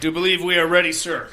do believe we are ready, sir.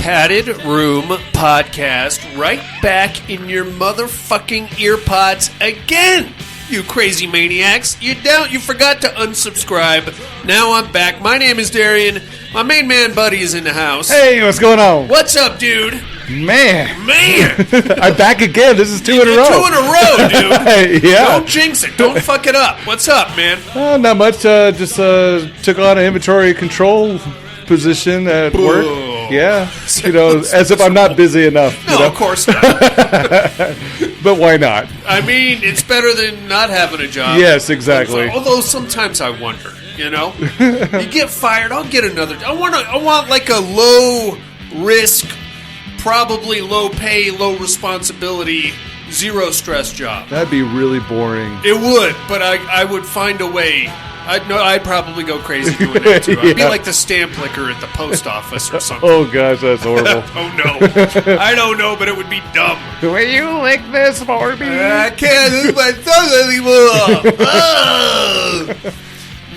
Padded Room Podcast, right back in your motherfucking earpods again, you crazy maniacs. You forgot to unsubscribe. Now I'm back. My name is Darian. My main man buddy is in the house. Hey, what's going on? What's up, dude? Man. I'm back again. This is two in a row. 2 in a row, dude. Yeah. Don't jinx it. Don't fuck it up. What's up, man? Not much. Just took on an inventory control position at work. Yeah. As if I'm not busy enough. No, of course not. But why not? I mean, it's better than not having a job. Yes, exactly. Although sometimes I wonder, you get fired, I'll get another. I want like a low risk, probably low pay, low responsibility, zero stress job. That'd be really boring. It would, but I would find a way. I'd probably go crazy doing that too. I'd be like the stamp licker at the post office or something. Oh gosh, that's horrible. Oh no, I don't know, but it would be dumb. Will you lick this for me? I can't lick my tongue anymore. Oh.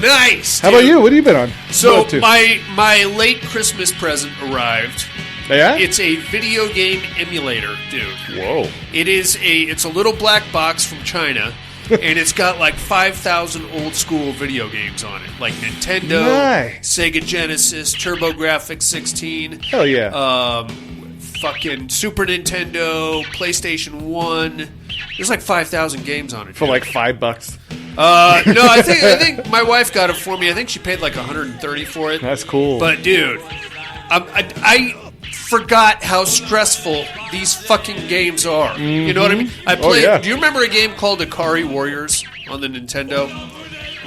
Nice. How about you? What have you been on? So my late Christmas present arrived. Yeah? It's a video game emulator, dude. Whoa. It's a little black box from China. And it's got like 5,000 old school video games on it, like Nintendo, Sega Genesis, TurboGrafx 16. Hell yeah! Fucking Super Nintendo, PlayStation 1. There's like 5,000 games on it for like $5. No, I think my wife got it for me. I think she paid like $130 for it. That's cool. But dude, I forgot how stressful these fucking games are. Mm-hmm. You know what I mean? I played. Do you remember a game called Ikari Warriors on the Nintendo?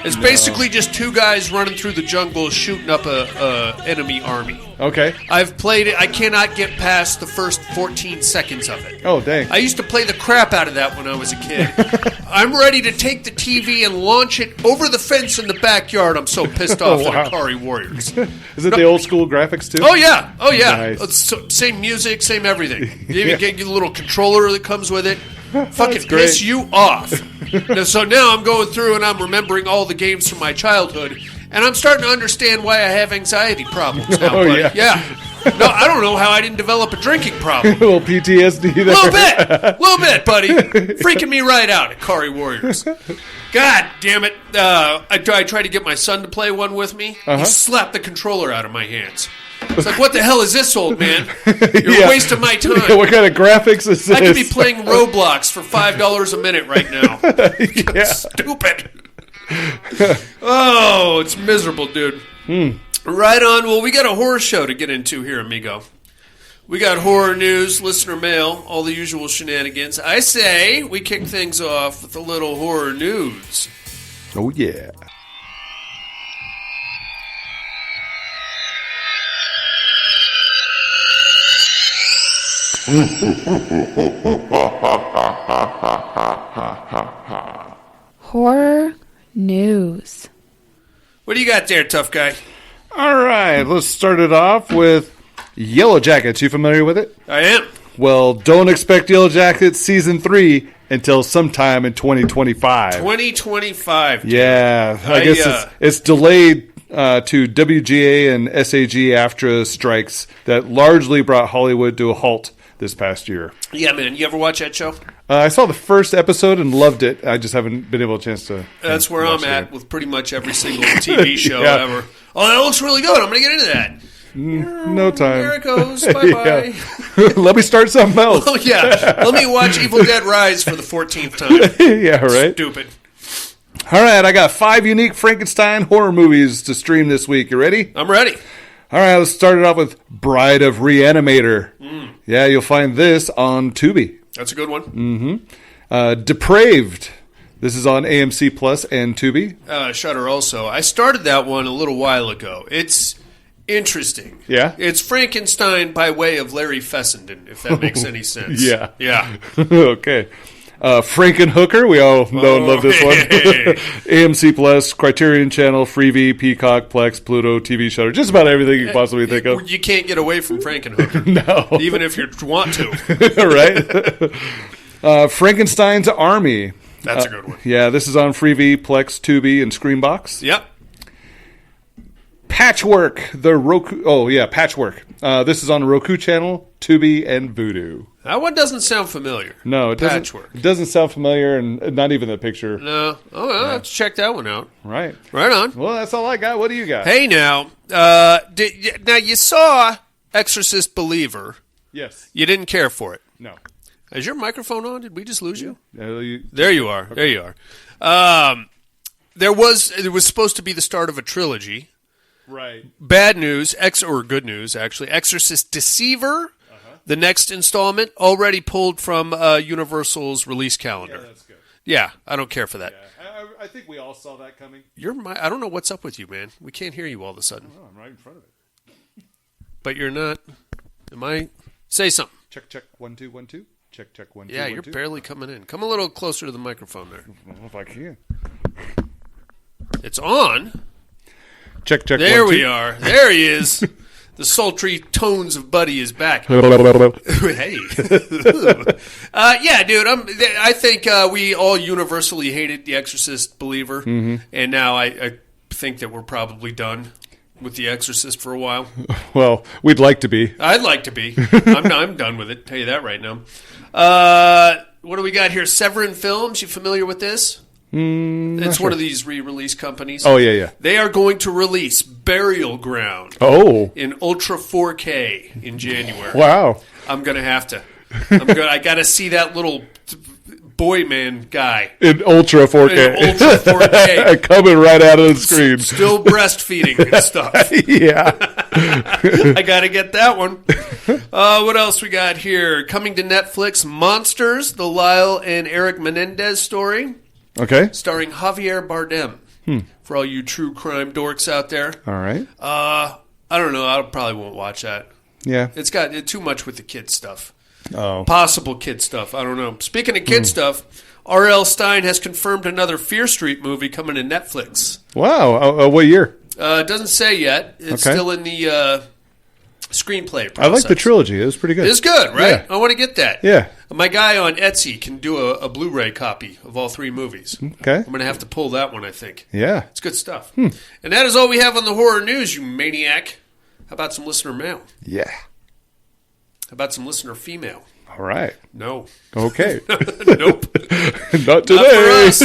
It's basically just two guys running through the jungle shooting up a enemy army. Okay. I've played it. I cannot get past the first 14 seconds of it. Oh, dang. I used to play the crap out of that when I was a kid. I'm ready to take the TV and launch it over the fence in the backyard. I'm so pissed off at Ikari Warriors. Is it the old school graphics, too? Oh, yeah. Oh, yeah. Nice. Same music, same everything. You even get a little controller that comes with it. Fucking piss you off. So now I'm going through and I'm remembering all the games from my childhood, and I'm starting to understand why I have anxiety problems now. Yeah. No, I don't know how I didn't develop a drinking problem. A little PTSD there. A little bit, buddy. Freaking me right out at Ikari Warriors. God damn it. I tried to get my son to play one with me. He slapped the controller out of my hands. It's like, what the hell is this, old man? You're wasting my time. What kind of graphics is this? I could be playing Roblox for $5 a minute right now. Stupid. Oh, it's miserable, dude. Right on. Well, we got a horror show to get into here, amigo. We got horror news, listener mail, all the usual shenanigans. I say we kick things off with a little horror news. Oh, yeah. Horror news. What do you got there, tough guy? All right, let's start it off with Yellow Jackets. You familiar with it? I am. Well, don't expect Yellow Jackets Season 3 until sometime in 2025. 2025. Dude. Yeah, I guess it's delayed to WGA and SAG-AFTRA strikes that largely brought Hollywood to a halt this past year. Yeah, man. You ever watch that show? I saw the first episode and loved it. I just haven't been able to chance to. That's where I'm at with pretty much every single TV show ever. Oh, that looks really good. I'm going to get into that. No time. There it goes. Bye-bye. Let me start something else. Oh, yeah. Let me watch Evil Dead Rise for the 14th time. Yeah, right. Stupid. All right, I got 5 unique Frankenstein horror movies to stream this week. You ready? I'm ready. All right, let's start it off with Bride of Reanimator. Yeah, you'll find this on Tubi. That's a good one. Depraved. This is on AMC Plus and Tubi. Shudder also. I started that one a little while ago. It's interesting. Yeah? It's Frankenstein by way of Larry Fessenden, if that makes any sense. Yeah. Yeah. Okay. Frankenhooker. We all know and love this one. Hey. AMC Plus, Criterion Channel, Freevee, Peacock, Plex, Pluto, TV Shutter. Just about everything you can possibly think of. You can't get away from Frankenhooker. No. Even if you want to. Right? Frankenstein's Army. That's a good one. Yeah, this is on Freevee, Plex, Tubi, and Screenbox. Yep. Patchwork, the Roku. Oh, yeah, Patchwork. This is on Roku Channel, Tubi, and Vudu. That one doesn't sound familiar. No, it doesn't. Patchwork. It doesn't sound familiar, and not even the picture. No. Oh, I'll have to check that one out. Right. Right on. Well, that's all I got. What do you got? Hey, now. Now, you saw Exorcist Believer. Yes. You didn't care for it. No. Is your microphone on? Did we just lose you? Yeah, There you are. Okay. There you are. It was supposed to be the start of a trilogy. Right. Bad news, or good news, actually. Exorcist Deceiver, the next installment, already pulled from Universal's release calendar. Yeah, that's good. Yeah, I don't care for that. Yeah. I think we all saw that coming. I don't know what's up with you, man. We can't hear you all of a sudden. Oh, I'm right in front of it. But you're not. Am I? Say something. Check, 1 2 1 2. Check 1 2. Yeah, 1, you're 2. barely coming in. Come a little closer to the microphone there. I don't know if I can. It's on. Check. There 1 2. we are. There he is. The sultry tones of Buddy is back. Hey. Yeah, dude. I think we all universally hated The Exorcist Believer, and now I think that we're probably done with The Exorcist for a while. Well, we'd like to be. I'd like to be. I'm done with it. Tell you that right now. What do we got here? Severin Films. You familiar with this? It's one of these re-release companies. Oh, yeah. They are going to release Burial Ground in Ultra 4K in January. Wow. I'm going to have to. I got to see that little boy man guy. In Ultra 4K. In Ultra 4K. Coming right out of the screen. Still breastfeeding and stuff. Yeah. I got to get that one. What else we got here? Coming to Netflix, Monsters, the Lyle and Eric Menendez story. Okay. Starring Javier Bardem. For all you true crime dorks out there. All right. I don't know. I probably won't watch that. Yeah. It's got too much with the kid stuff. Oh. Possible kid stuff. I don't know. Speaking of kid stuff, R.L. Stein has confirmed another Fear Street movie coming to Netflix. Wow. What year? It doesn't say yet. It's still in the screenplay process. I like the trilogy. It was pretty good. It's good, right? Yeah. I want to get that. Yeah. My guy on Etsy can do a Blu-ray copy of all 3 movies. Okay. I'm going to have to pull that one, I think. Yeah. It's good stuff. And that is all we have on the horror news, you maniac. How about some listener mail? Yeah. How about some listener female? All right. No. Okay. Nope. Not today. Not for us.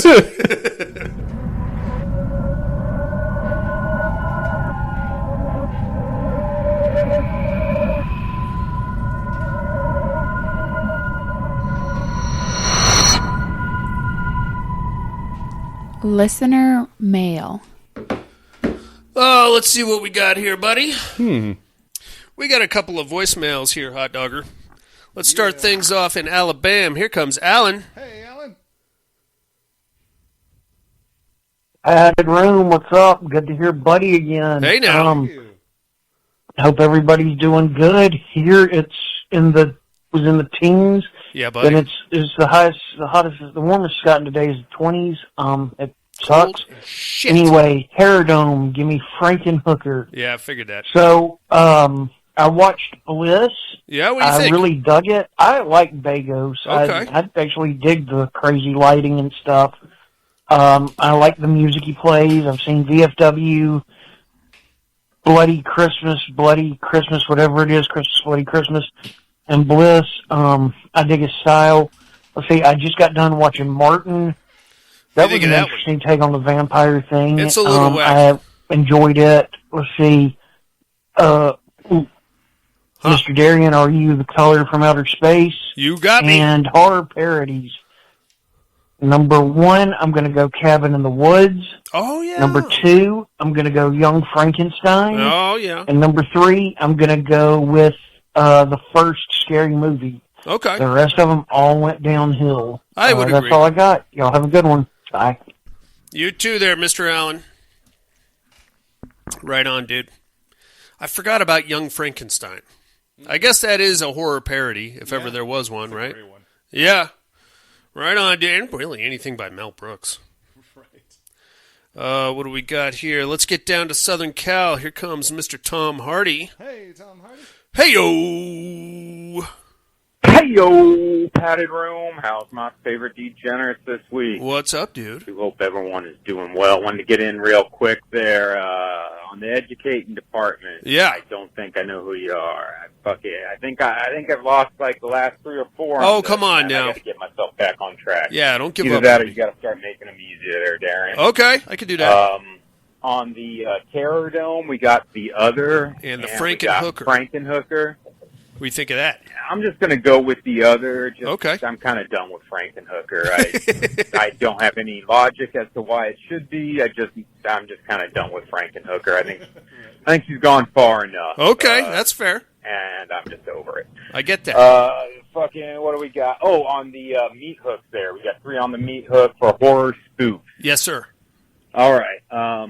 Listener mail. Oh, let's see what we got here, buddy. We got a couple of voicemails here, Hot Dogger. Let's start things off in Alabama. Here comes Alan. Hey, Alan. Added room, what's up? Good to hear Buddy again. Hey now. I hope everybody's doing good. Here it's was in the teens. Yeah, buddy. Then it's the hottest, the warmest it's gotten today is the 20s. It sucks. Shit. Anyway, Terradome, give me Frankenhooker. Yeah, I figured that. So, I watched Bliss. Yeah, what do you I think? really dug it. I like Bagos. Okay. I actually dig the crazy lighting and stuff. I like the music he plays. I've seen VFW, Bloody Christmas, whatever it is, Christmas, Bloody Christmas. and Bliss. I dig his style. Let's see, I just got done watching Martin. That was an interesting take on the vampire thing. It's a little wacky. I have enjoyed it. Let's see. Mr. Darian, Are You the Color from Outer Space? You got me. And horror parodies. Number 1, I'm going to go Cabin in the Woods. Oh, yeah. Number 2, I'm going to go Young Frankenstein. Oh, yeah. And number 3, I'm going to go with the first Scary Movie. Okay. The rest of them all went downhill. I would agree. That's all I got. Y'all have a good one. Bye. You too there, Mr. Allen. Right on, dude. I forgot about Young Frankenstein. I guess that is a horror parody, if ever there was one, right? One. Yeah. Right on, dude. Really anything by Mel Brooks. Right. What do we got here? Let's get down to Southern Cal. Here comes Mr. Tom Hardy. Hey, Tom Hardy. Hey-yo! Hey yo, padded room. How's my favorite degenerates this week? What's up, dude? I hope everyone is doing well. Wanted to get in real quick there on the educating department. Yeah. I don't think I know who you are. I think I've lost like the last 3 or 4. Oh, come on now. I got to get myself back on track. Yeah, don't give Either up. that or you got to start making them easier there, Darren. Okay, I can do that. On the Terror Dome, we got The Other. And the Frankenhooker. What do you think of that? I'm just going to go with The Other. Okay. I'm kind of done with Frankenhooker. I don't have any logic as to why it should be. I'm just kind of done with Frankenhooker. I think she's gone far enough. Okay, that's fair. And I'm just over it. I get that. What do we got? Oh, on the meat hooks there. We got 3 on the meat hook for horror spoof. Yes, sir. All right. I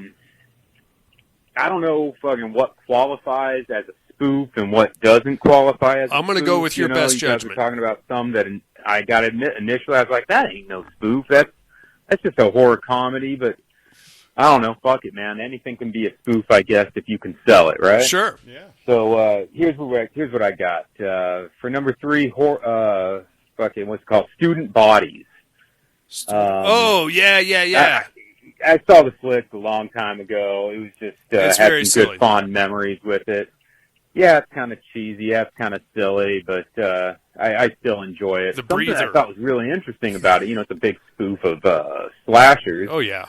don't know what qualifies as a spoof and what doesn't qualify as a spoof. I'm going to go with your best judgment. You guys were talking about some that I got to admit, initially I was like, that ain't no spoof. That's just a horror comedy, but I don't know. Fuck it, man. Anything can be a spoof, I guess, if you can sell it, right? Sure. Yeah. So here's what I got. For number 3, what's it called? Student Bodies. Yeah. I saw the flick a long time ago. It was just had some good fond memories with it. Yeah, it's kind of cheesy. Yeah, it's kind of silly, but I still enjoy it. Something I thought was really interesting about it, it's a big spoof of slashers. Oh, yeah.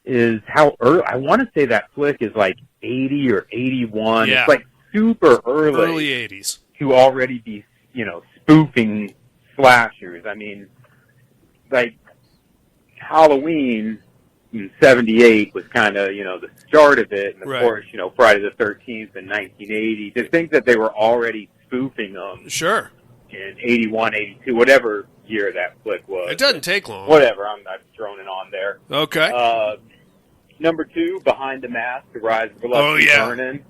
Is how early, I want to say that flick is like 80 or 81. Yeah. It's like super early. Early 80s. To already be, spoofing slashers. I mean, like, Halloween in 78 was kind of, the start of it. And, of course, Friday the 13th in 1980. To think that they were already spoofing them. Sure. In 81, 82, whatever year that flick was. It doesn't take long. Whatever, I've thrown it on there. Okay. Number 2, Behind the Mask, The Rise of Reluctant Vernon.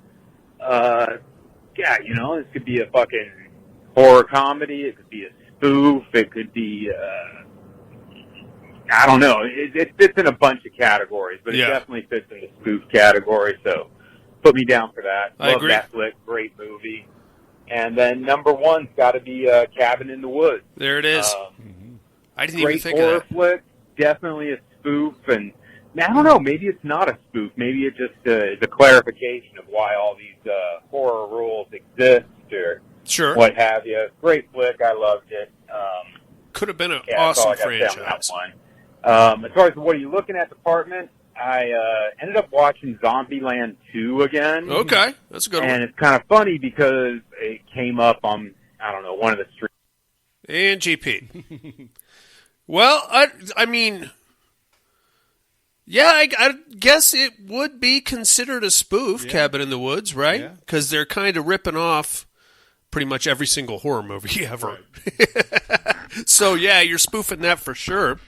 This could be a fucking horror comedy. It could be a spoof. It could be, I don't know. It fits in a bunch of categories, but it definitely fits in the spoof category, so put me down for that. I agree. Love that flick. Great movie. And then number 1's got to be Cabin in the Woods. There it is. I didn't even think of that. Great horror flick. Definitely a spoof. And I don't know, maybe it's not a spoof. Maybe it just is a clarification of why all these horror rules exist or what have you. Great flick. I loved it. Could have been an awesome franchise. As far as what are you looking at department, I ended up watching Zombieland 2 again. Okay, that's a good one. And it's kind of funny because it came up on, I don't know, one of the streams. And GP. Well, I mean, yeah, I guess it would be considered a spoof, Cabin in the Woods, right? Because they're kind of ripping off pretty much every single horror movie ever. Right. So, yeah, you're spoofing that for sure.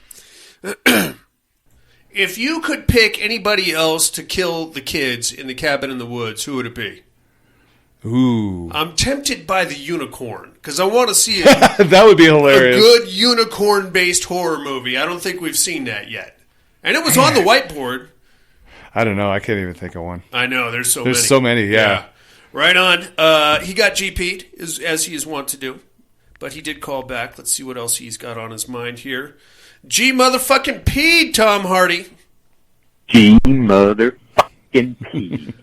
If you could pick anybody else to kill the kids in the Cabin in the Woods, who would it be? Ooh. I'm tempted by the unicorn because I want to see that would be hilarious. A good unicorn-based horror movie. I don't think we've seen that yet. And it was on the whiteboard. I don't know. I can't even think of one. I know. There's so many, yeah. Right on. He got GP'd, as he is wont to do. But he did call back. Let's see what else he's got on his mind here. G motherfucking P, Tom Hardy. G motherfucking P.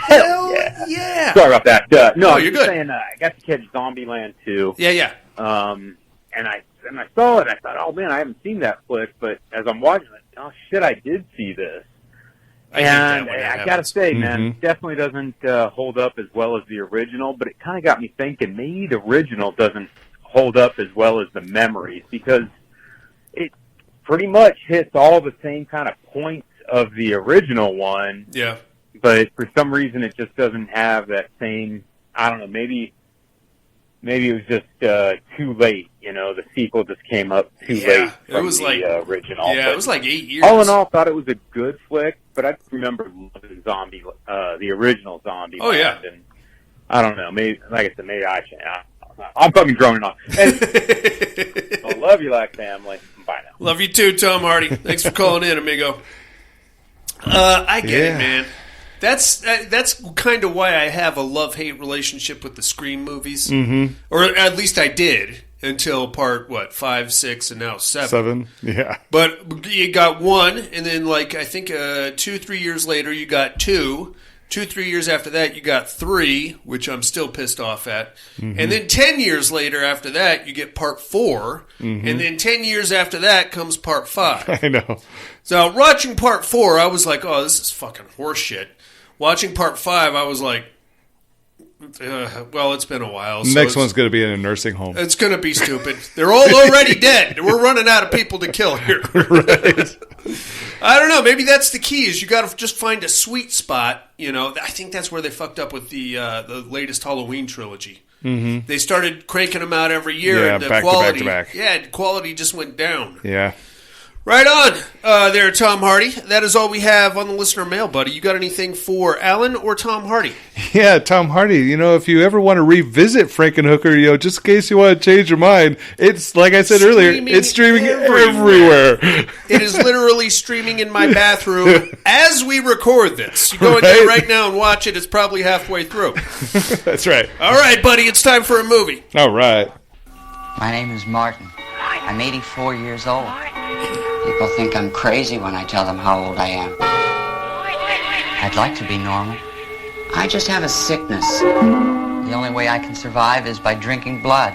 Hell yeah. Sorry about that. No, you're good. Saying, I got to catch Zombieland 2. Yeah. And I saw it. I thought, oh man, I haven't seen that flick. But as I'm watching it, oh shit, I did see this. And I got to say, man, definitely doesn't hold up as well as the original. But it kind of got me thinking maybe the original doesn't hold up as well as the memories, because it pretty much hits all the same kind of points of the original one. Yeah. But for some reason, it just doesn't have that same. I don't know. Maybe it was just too late. The sequel just came up too late from the original. Yeah, but it was like 8 years. All in all, thought it was a good flick, but I remember loving the original Zombie. Oh yeah. And I don't know. Maybe, like I said, maybe I should. I'm fucking droning on. I love you like family. Bye now. Love you too, Tom Hardy. Thanks for calling in, amigo. I get it, man. That's kind of why I have a love-hate relationship with the Scream movies. Mm-hmm. Or at least I did until part, 5, 6, and now 7. 7, yeah. But you got 1, and then, I think 2-3 years later, you got 2. 2-3 years after that, you got 3, which I'm still pissed off at. Mm-hmm. And then 10 years later after that, you get part 4. Mm-hmm. And then 10 years after that comes part 5. I know. So watching part 4, I was like, oh, this is fucking horseshit. Watching part 5, I was like, well, it's been a while. So Next one's going to be in a nursing home. It's going to be stupid. They're all already dead. We're running out of people to kill here. Right. I don't know. Maybe that's the key. Is you got to just find a sweet spot. I think that's where they fucked up with the latest Halloween trilogy. Mm-hmm. They started cranking them out every year, and the quality, quality just went down. Yeah. Right on there, Tom Hardy. That is all we have on the listener mail, buddy. You got anything for Alan or Tom Hardy? Yeah, Tom Hardy. If you ever want to revisit Frankenhooker, just in case you want to change your mind, it's, like I said earlier, it's streaming everywhere. It is literally streaming in my bathroom as we record this. You go in there right now and watch it. It's probably halfway through. That's right. All right, buddy. It's time for a movie. All right. My name is Martin. I'm 84 years old. People think I'm crazy when I tell them how old I am. I'd like to be normal. I just have a sickness. The only way I can survive is by drinking blood.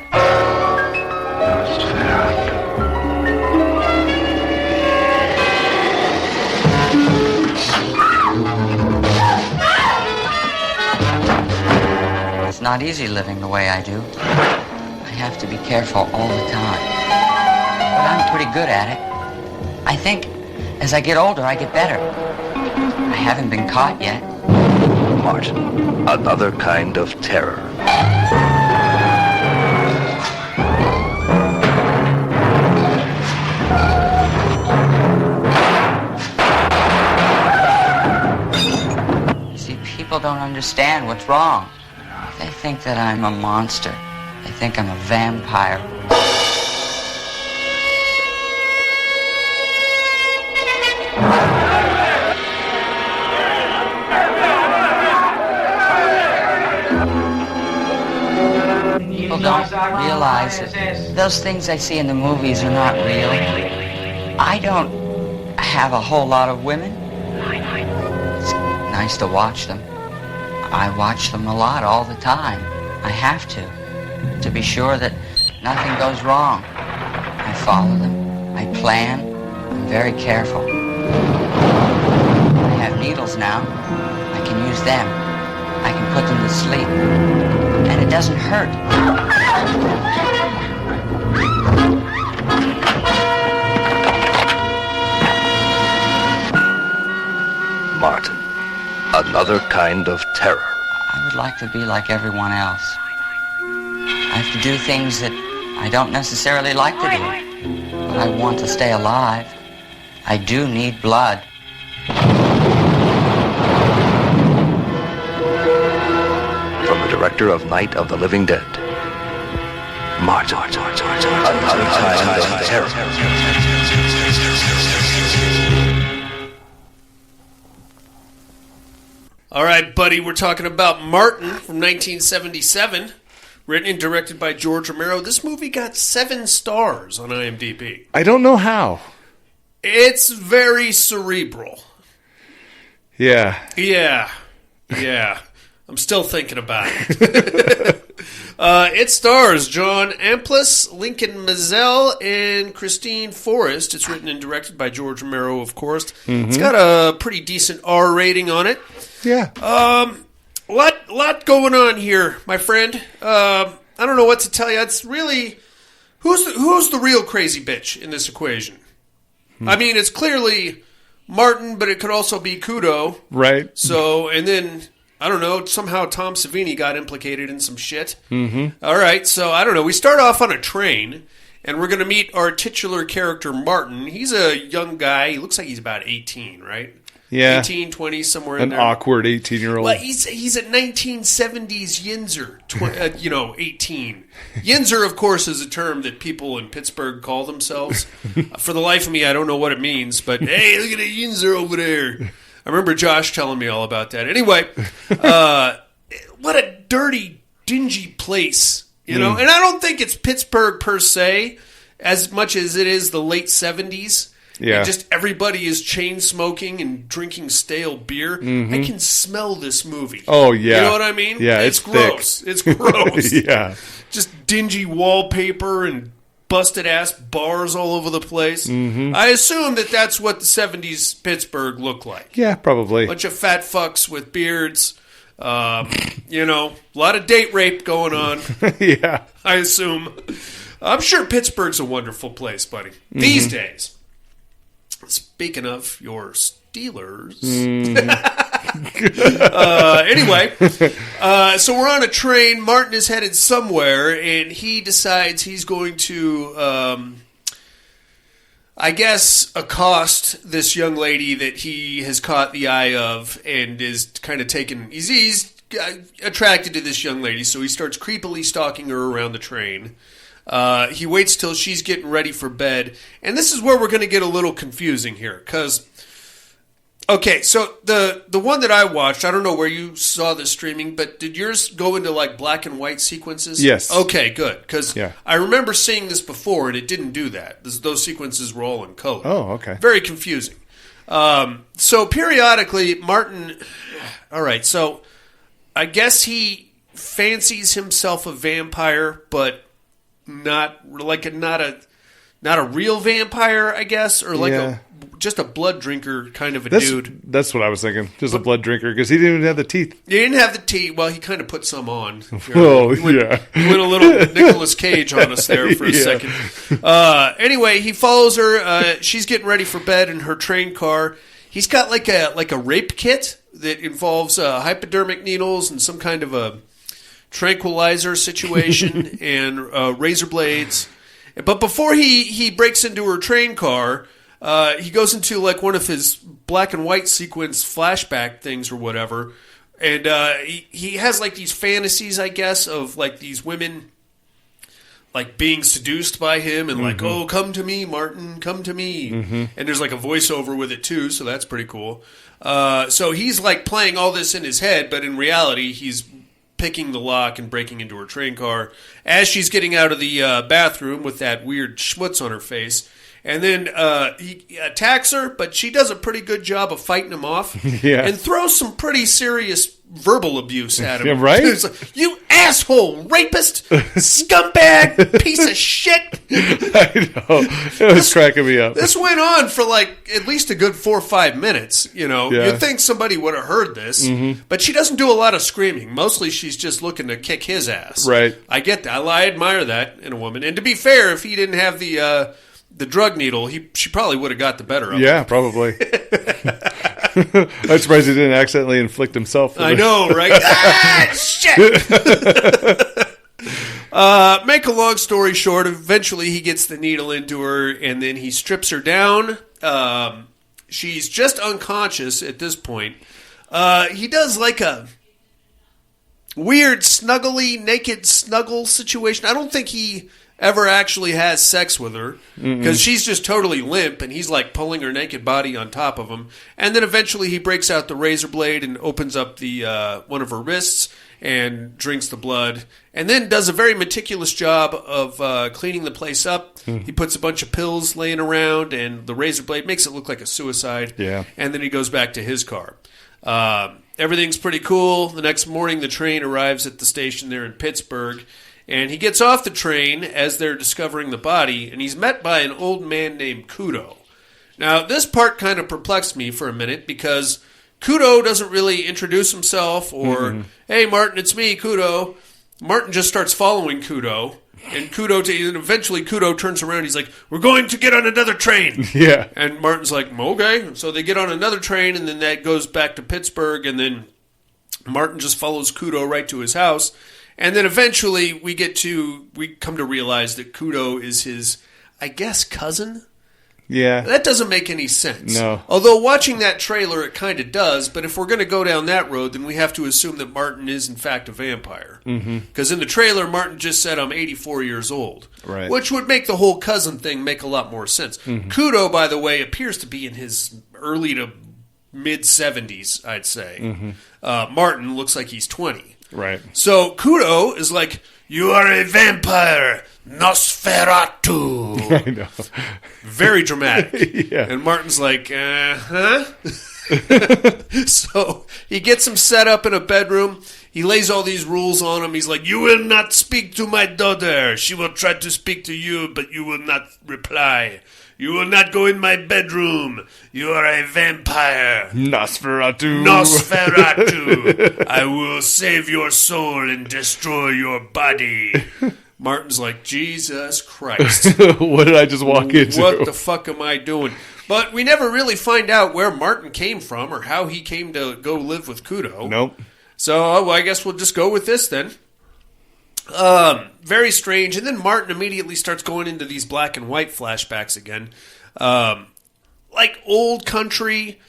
It's not easy living the way I do. I have to be careful all the time. But I'm pretty good at it. I think as I get older, I get better. I haven't been caught yet. Martin, another kind of terror. See, people don't understand what's wrong. They think that I'm a monster. They think I'm a vampire. People don't realize that those things I see in the movies are not real. I don't have a whole lot of women. It's nice to watch them. I watch them a lot all the time. I have to be sure that nothing goes wrong. I follow them. I plan. I'm very careful. I have needles now. I can use them. I can put them to sleep. And it doesn't hurt. Martin, another kind of terror. I would like to be like everyone else. I have to do things that I don't necessarily like to do. But I want to stay alive. I do need blood. From the director of Night of the Living Dead, Martin, another kind of terror. All right, buddy, we're talking about Martin from 1977, written and directed by George Romero. This movie got 7 stars on IMDb. I don't know how. It's very cerebral. Yeah. Yeah. I'm still thinking about it. It stars John Amplas, Lincoln Mazel, and Christine Forrest. It's written and directed by George Romero, of course. Mm-hmm. It's got a pretty decent R rating on it. Yeah. Lot going on here, my friend. I don't know what to tell you. It's really who's the real crazy bitch in this equation? I mean, it's clearly Martin, but it could also be Kudo. Right. So, and then I don't know, somehow Tom Savini got implicated in some shit. Mm-hmm. All right, so I don't know. We start off on a train, and we're going to meet our titular character, Martin. He's a young guy. He looks like he's about 18, right? Yeah. 18, 20, somewhere in there. An awkward 18-year-old. Well, he's a 1970s Yinzer, 18. Yinzer, of course, is a term that people in Pittsburgh call themselves. For the life of me, I don't know what it means, but hey, look at a Yinzer over there. I remember Josh telling me all about that. Anyway, what a dirty, dingy place, you know? And I don't think it's Pittsburgh per se, as much as it is the late 70s. Yeah. And just everybody is chain smoking and drinking stale beer. Mm-hmm. I can smell this movie. Oh, yeah. You know what I mean? Yeah, it's gross. Thick. It's gross. Yeah. Just dingy wallpaper and busted-ass bars all over the place. Mm-hmm. I assume that's what the 70s Pittsburgh looked like. Yeah, probably. Bunch of fat fucks with beards. A lot of date rape going on. Yeah. I assume. I'm sure Pittsburgh's a wonderful place, buddy. Mm-hmm. These days. Speaking of your Steelers. Anyway, so we're on a train. Martin is headed somewhere, and he decides he's going to, I guess, accost this young lady that he has caught the eye of and is kind of taken. He's attracted to this young lady, so he starts creepily stalking her around the train. He waits till she's getting ready for bed, and this is where we're going to get a little confusing here, because, okay, so the one that I watched, I don't know where you saw this streaming, but did yours go into like black and white sequences? Yes. Okay, good, because I remember seeing this before, and it didn't do that. Those sequences were all in color. Oh, okay. Very confusing. So periodically, Martin, all right, so I guess he fancies himself a vampire, but not a real vampire, I guess, or like just a blood drinker kind of a dude. That's what I was thinking. Just a blood drinker, because he didn't even have the teeth. He didn't have the teeth. Well, he kind of put some on. He went a little Nicolas Cage on us there for a second. Anyway, he follows her. She's getting ready for bed in her train car. He's got like a rape kit that involves hypodermic needles and some kind of a tranquilizer situation and razor blades. But before he breaks into her train car, he goes into like one of his black and white sequence flashback things or whatever. And he has like these fantasies, I guess, of like these women like being seduced by him and like, oh, come to me, Martin, come to me. Mm-hmm. And there's like a voiceover with it too, so that's pretty cool. So he's like playing all this in his head, but in reality he's picking the lock and breaking into her train car as she's getting out of the bathroom with that weird schmutz on her face. And then he attacks her, but she does a pretty good job of fighting him off and throws some pretty serious verbal abuse at him. Yeah, right? Like, you asshole, rapist, scumbag, piece of shit. I know. It was cracking me up. This went on for like at least a good 4 or 5 minutes. You know, you'd think somebody would have heard this, but she doesn't do a lot of screaming. Mostly she's just looking to kick his ass. Right. I get that. I admire that in a woman. And to be fair, if he didn't have the drug needle, she probably would have got the better of him. Yeah, probably. I'm surprised he didn't accidentally inflict himself. I know, right? Shit! Make a long story short, eventually he gets the needle into her, and then he strips her down. She's just unconscious at this point. He does like a weird snuggly, naked snuggle situation. I don't think he ever actually has sex with her because she's just totally limp and he's like pulling her naked body on top of him. And then eventually he breaks out the razor blade and opens up the one of her wrists and drinks the blood and then does a very meticulous job of cleaning the place up. He puts a bunch of pills laying around and the razor blade makes it look like a suicide. Yeah. And then he goes back to his car. everything's pretty cool. The next morning, the train arrives at the station there in Pittsburgh, and he gets off the train as they're discovering the body, and he's met by an old man named Kudo. Now, this part kind of perplexed me for a minute because Kudo doesn't really introduce himself or, hey, Martin, it's me, Kudo. Martin just starts following Kudo, and eventually Kudo turns around. He's like, we're going to get on another train. Yeah. And Martin's like, okay. So they get on another train, and then that goes back to Pittsburgh, and then Martin just follows Kudo right to his house. And then eventually we come to realize that Kudo is his, I guess, cousin? Yeah. That doesn't make any sense. No. Although watching that trailer, it kind of does. But if we're going to go down that road, then we have to assume that Martin is, in fact, a vampire. Because in the trailer, Martin just said, I'm 84 years old. Right. Which would make the whole cousin thing make a lot more sense. Kudo, by the way, appears to be in his early to mid-70s, I'd say. Martin looks like he's 20. Right. So Kudo is like, you are a vampire, Nosferatu. I know. Very dramatic. Yeah. And Martin's like, huh? So he gets him set up in a bedroom. He lays all these rules on him. He's like, you will not speak to my daughter. She will try to speak to you, but you will not reply. You will not go in my bedroom. You are a vampire. Nosferatu. I will save your soul and destroy your body. Martin's like, Jesus Christ. What did I just walk into? What the fuck am I doing? But we never really find out where Martin came from or how he came to go live with Kudo. Nope. So I guess we'll just go with this then. Very strange. And then Martin immediately starts going into these black and white flashbacks again. Like old country,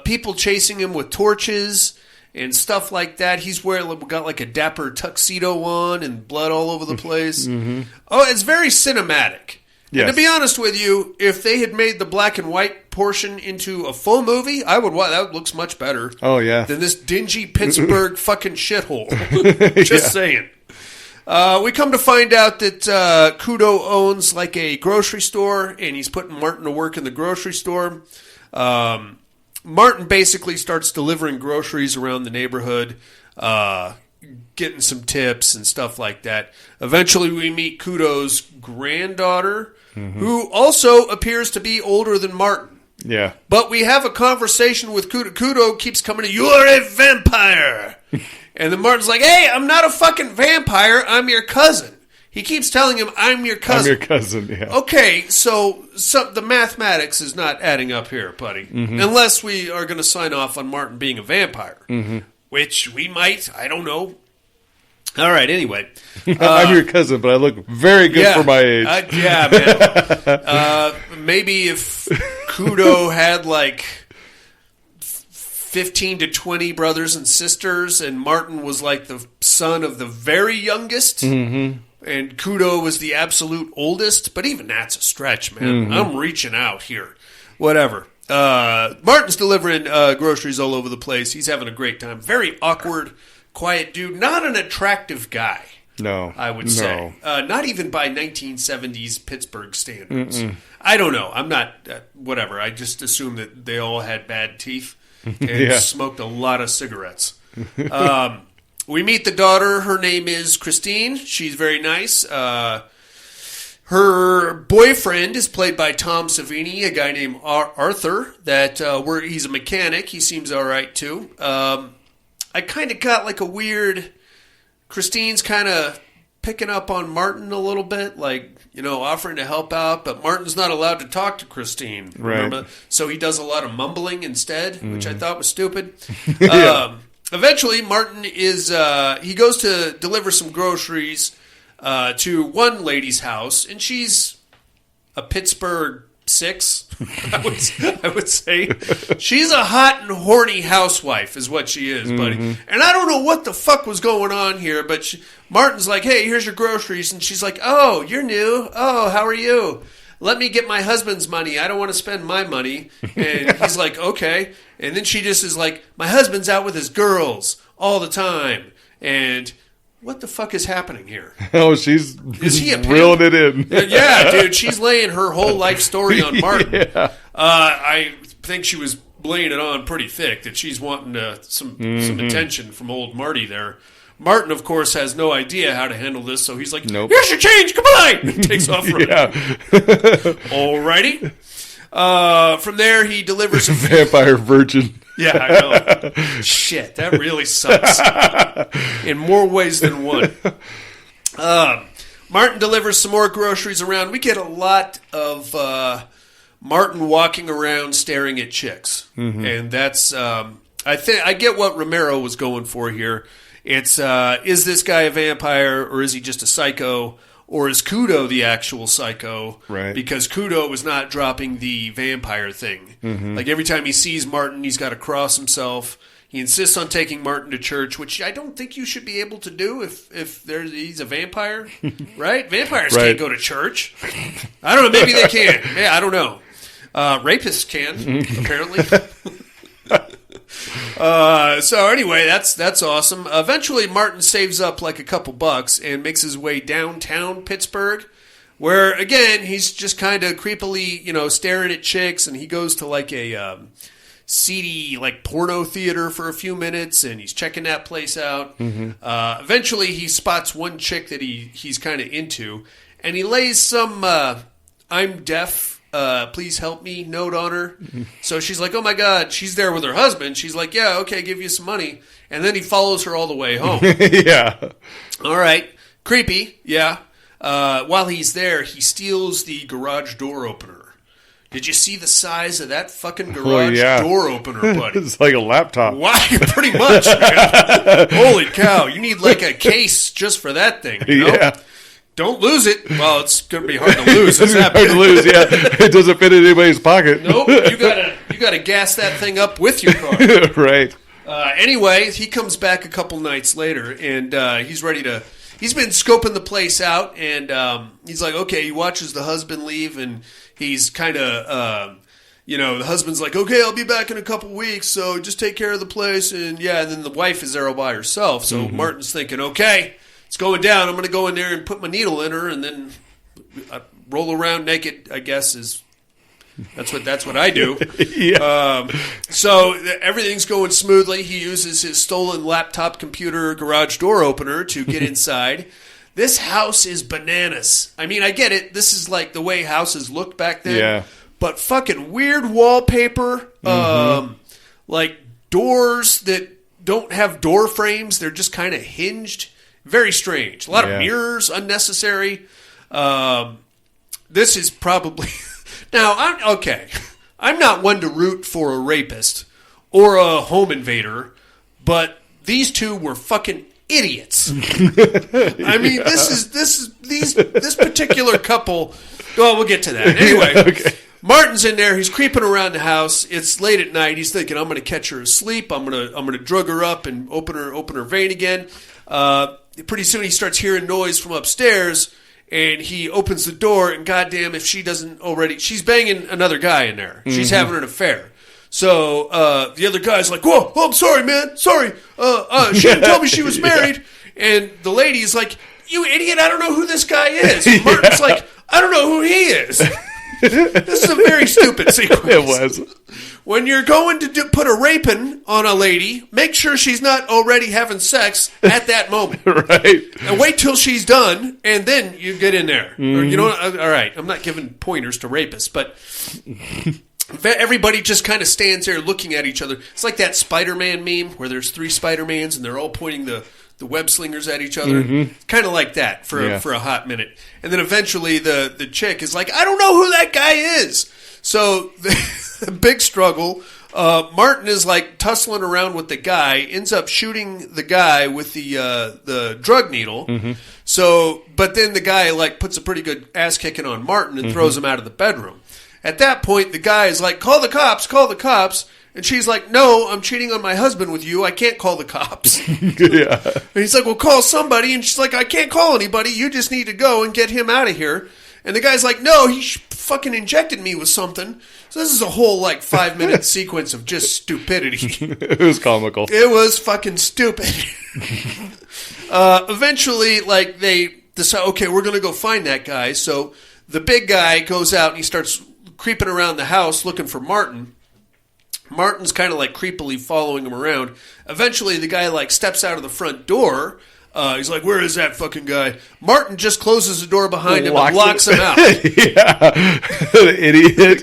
people chasing him with torches and stuff like that. He's got like a dapper tuxedo on and blood all over the place. Oh, it's very cinematic. Yes. And to be honest with you, if they had made the black and white portion into a full movie, that looks much better. Oh, yeah. Than this dingy Pittsburgh fucking shithole. Just saying. We come to find out that Kudo owns like a grocery store, and he's putting Martin to work in the grocery store. Martin basically starts delivering groceries around the neighborhood, getting some tips and stuff like that. Eventually, we meet Kudo's granddaughter, who also appears to be older than Martin. Yeah. But we have a conversation with Kudo. Kudo keeps coming to, you are a vampire. And then Martin's like, hey, I'm not a fucking vampire. I'm your cousin. He keeps telling him, I'm your cousin. I'm your cousin, yeah. Okay, so the mathematics is not adding up here, buddy. Unless we are going to sign off on Martin being a vampire. Which we might. I don't know. All right, anyway. I'm your cousin, but I look very good for my age. Yeah, man. Maybe if Kudo had like 15 to 20 brothers and sisters, and Martin was like the son of the very youngest, and Kudo was the absolute oldest. But even that's a stretch, man. I'm reaching out here. Whatever. Martin's delivering groceries all over the place. He's having a great time. Very awkward, quiet dude. Not an attractive guy. No. I would say. Not even by 1970s Pittsburgh standards. I don't know. I'm not, whatever. I just assume that they all had bad teeth and smoked a lot of cigarettes. We meet the daughter. Her name is Christine. She's very nice. Her boyfriend is played by Tom Savini, a guy named Arthur. He's a mechanic. He seems all right, too. I kind of got like a weird... Christine's kind of picking up on Martin a little bit, like, offering to help out, but Martin's not allowed to talk to Christine. Remember? Right. So he does a lot of mumbling instead, which I thought was stupid. Eventually, Martin he goes to deliver some groceries to one lady's house, and she's a Pittsburgh 6, I would say. She's a hot and horny housewife is what she is, buddy. And I don't know what the fuck was going on here, but Martin's like, hey, here's your groceries. And she's like, oh, you're new. Oh, how are you? Let me get my husband's money. I don't want to spend my money. And he's like, okay. And then she just is like, my husband's out with his girls all the time. And... what the fuck is happening here? Oh, is he reeling it in. Yeah, dude. She's laying her whole life story on Martin. I think she was laying it on pretty thick that she's wanting some attention from old Marty there. Martin, of course, has no idea how to handle this, so he's like, nope. Here's your change, goodbye! He takes off running. Alrighty. From there, he delivers a vampire virgin. Yeah, I know. Shit, that really sucks. In more ways than one. Martin delivers some more groceries around. We get a lot of Martin walking around staring at chicks. And that's, I get what Romero was going for here. It's, is this guy a vampire, or is he just a psycho, or is Kudo the actual psycho? Right. Because Kudo was not dropping the vampire thing. Like every time he sees Martin, he's got to cross himself. He insists on taking Martin to church, which I don't think you should be able to do if he's a vampire, right? Vampires can't go to church. I don't know. Maybe they can. Yeah, I don't know. Rapists can, apparently. So anyway, that's awesome. Eventually, Martin saves up like a couple bucks and makes his way downtown Pittsburgh, where again he's just kind of creepily, staring at chicks, and he goes to like a seedy like porno theater for a few minutes, and he's checking that place out. Eventually, he spots one chick that he's kind of into, and he lays some "I'm deaf. Please help me" note on her. So she's like, oh my God, she's there with her husband. She's like, yeah, okay, give you some money. And then he follows her all the way home. Yeah. All right. Creepy. Yeah. While he's there, he steals the garage door opener. Did you see the size of that fucking garage door opener, buddy? It's like a laptop. Why? Pretty much, man. Holy cow. You need like a case just for that thing. Yeah. Don't lose it. Well, it's going to be hard to lose. It's hard to lose, yeah. It doesn't fit in anybody's pocket. Nope. You gotta gas that thing up with your car. Right. Anyway, he comes back a couple nights later, and he's ready to... He's been scoping the place out, and he's like, okay, he watches the husband leave, and he's kind of... the husband's like, okay, I'll be back in a couple weeks, so just take care of the place. And then the wife is there all by herself. So Martin's thinking, okay... It's going down. I'm going to go in there and put my needle in her, and then roll around naked. I guess that's what I do. Yeah. So everything's going smoothly. He uses his stolen laptop computer garage door opener to get inside. This house is bananas. I mean, I get it. This is like the way houses looked back then. Yeah. But fucking weird wallpaper, like doors that don't have door frames. They're just kind of hinged. Very strange. A lot of mirrors, unnecessary. This is probably... Now, I'm not one to root for a rapist or a home invader, but these two were fucking idiots. I mean, this particular couple... Well, we'll get to that. Anyway, Okay. Martin's in there. He's creeping around the house. It's late at night. He's thinking, I'm going to catch her asleep. I'm going to drug her up and open her vein again. Pretty soon he starts hearing noise from upstairs, and he opens the door, and goddamn if she doesn't already... She's banging another guy in there. She's having an affair. So the other guy's like, whoa, I'm sorry, man. Sorry. She didn't tell me she was married. And the lady's like, you idiot, I don't know who this guy is. And Martin's like, I don't know who he is. This is a very stupid sequence. It was. When you're going to put a raping on a lady, make sure she's not already having sex at that moment. Right. And wait till she's done, and then you get in there. Or, you know what? All right, I'm not giving pointers to rapists, but everybody just kind of stands there looking at each other. It's like that Spider-Man meme where there's 3 Spider-Mans, and they're all pointing the web slingers at each other. Kind of like that for a hot minute. And then eventually the chick is like, I don't know who that guy is. So the big struggle. Martin is like tussling around with the guy, ends up shooting the guy with the drug needle. So, but then the guy like puts a pretty good ass kicking on Martin and throws him out of the bedroom. At that point, the guy is like, call the cops, call the cops. And she's like, no, I'm cheating on my husband with you. I can't call the cops. Yeah. And he's like, well, call somebody. And she's like, I can't call anybody. You just need to go and get him out of here. And the guy's like, no, he fucking injected me with something. So this is a whole like 5-minute sequence of just stupidity. It was comical. It was fucking stupid. Eventually, like they decide, okay, we're going to go find that guy. So the big guy goes out and he starts creeping around the house looking for Martin. Martin's kind of like creepily following him around. Eventually, the guy like steps out of the front door. He's like, where is that fucking guy? Martin just closes the door behind him and locks him out. Yeah. Idiot.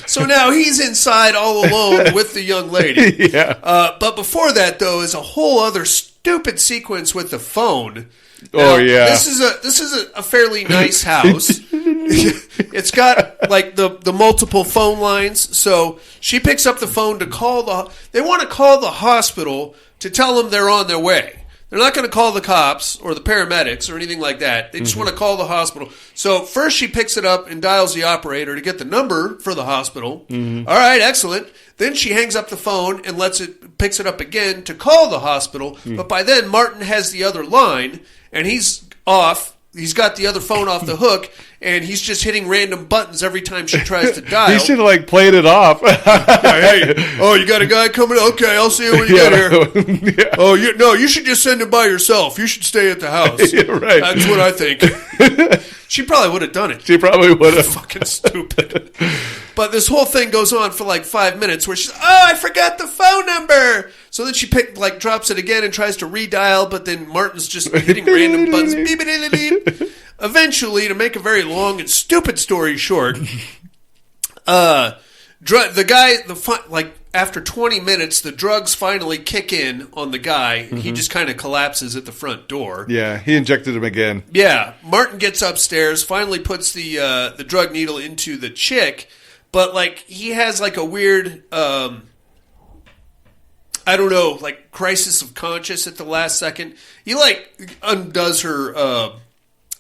So now he's inside all alone with the young lady. Yeah. But before that, though, is a whole other stupid sequence with the phone. Now, This is a fairly nice house. It's got like the multiple phone lines. So she picks up the phone to call they want to call the hospital to tell them they're on their way. They're not going to call the cops or the paramedics or anything like that. They just want to call the hospital. So first she picks it up and dials the operator to get the number for the hospital. All right, excellent. Then she hangs up the phone and picks it up again to call the hospital. But by then Martin has the other line and he's off. He's got the other phone off the hook, and he's just hitting random buttons every time she tries to dial. He should have like played it off. Hey, you got a guy coming? Okay, I'll see you when you get here. Yeah. Oh, you should just send him by yourself. You should stay at the house. Yeah, right. That's what I think. She probably would have done it. She probably would have. Fucking stupid. But this whole thing goes on for like 5 minutes where she's, I forgot the phone number. So then she drops it again and tries to redial, but then Martin's just hitting random buttons. Beep, beep, beep, beep. Eventually, to make a very long and stupid story short, the guy, after 20 minutes, the drugs finally kick in on the guy. He just kind of collapses at the front door. Yeah, he injected him again. Yeah, Martin gets upstairs, finally puts the drug needle into the chick, but like he has like a weird, crisis of conscience at the last second. He like undoes her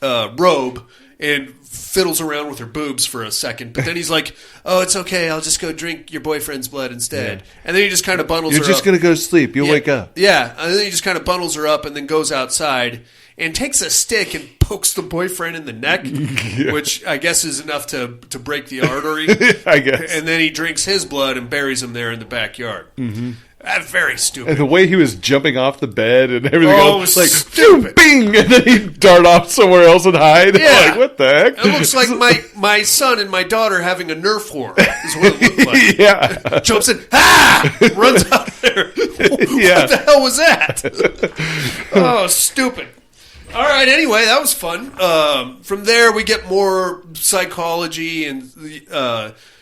robe and fiddles around with her boobs for a second, but then he's like, oh, it's okay, I'll just go drink your boyfriend's blood instead. Yeah. And then he just kind of bundles her up. You're just going to go to sleep. You'll wake up. Yeah, and then he just kind of bundles her up and then goes outside and takes a stick and pokes the boyfriend in the neck, which I guess is enough to break the artery. I guess. And then he drinks his blood and buries him there in the backyard. Mm-hmm. That's very stupid. And the way he was jumping off the bed and everything else, was like, stupid. Bing! And then he'd dart off somewhere else and hide. Yeah. Like, what the heck? It looks like my son and my daughter having a Nerf war is what it looked like. Yeah. Jumps in, runs out there. What the hell was that? Oh, stupid. All right, anyway, that was fun. From there, we get more psychology and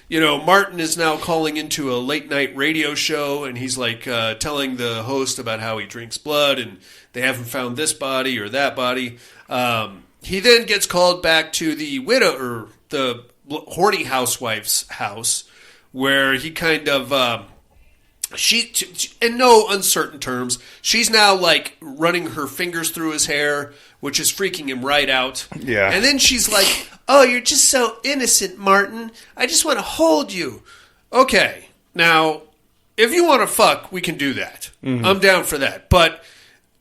Martin is now calling into a late-night radio show, and he's like telling the host about how he drinks blood, and they haven't found this body or that body. He then gets called back to the widow or the horny housewife's house, where he kind of she in no uncertain terms, she's now like running her fingers through his hair, which is freaking him right out. Yeah, and then she's like, oh, you're just so innocent, Martin. I just want to hold you. Okay, now, if you want to fuck, we can do that. Mm-hmm. I'm down for that. But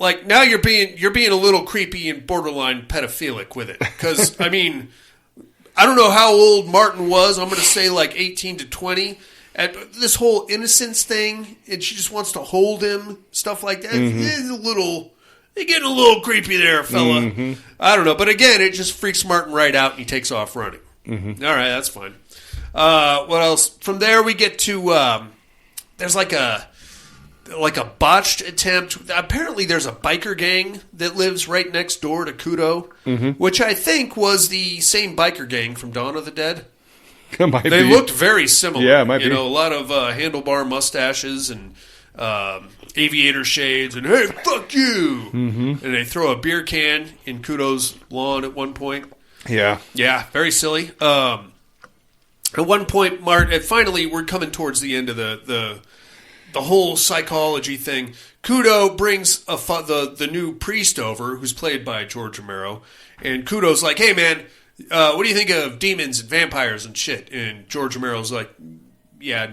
like now, you're being a little creepy and borderline pedophilic with it. Because I mean, I don't know how old Martin was. I'm going to say like 18 to 20. At this whole innocence thing, and she just wants to hold him, stuff like that. Mm-hmm. You're getting a little creepy there, fella. Mm-hmm. I don't know. But again, it just freaks Martin right out, and he takes off running. Mm-hmm. All right, that's fine. What else? From there, we get to, there's like a botched attempt. Apparently, there's a biker gang that lives right next door to Kudo, mm-hmm. which I think was the same biker gang from Dawn of the Dead. They looked very similar. Yeah, it might be. A lot of handlebar mustaches and aviator shades, and hey, fuck you! Mm-hmm. And they throw a beer can in Kudo's lawn at one point. Yeah, very silly. At one point, finally, we're coming towards the end of the whole psychology thing. Kudo brings the new priest over, who's played by George Romero, and Kudo's like, "Hey, man. What do you think of demons and vampires and shit?" And George Romero's like, "Yeah,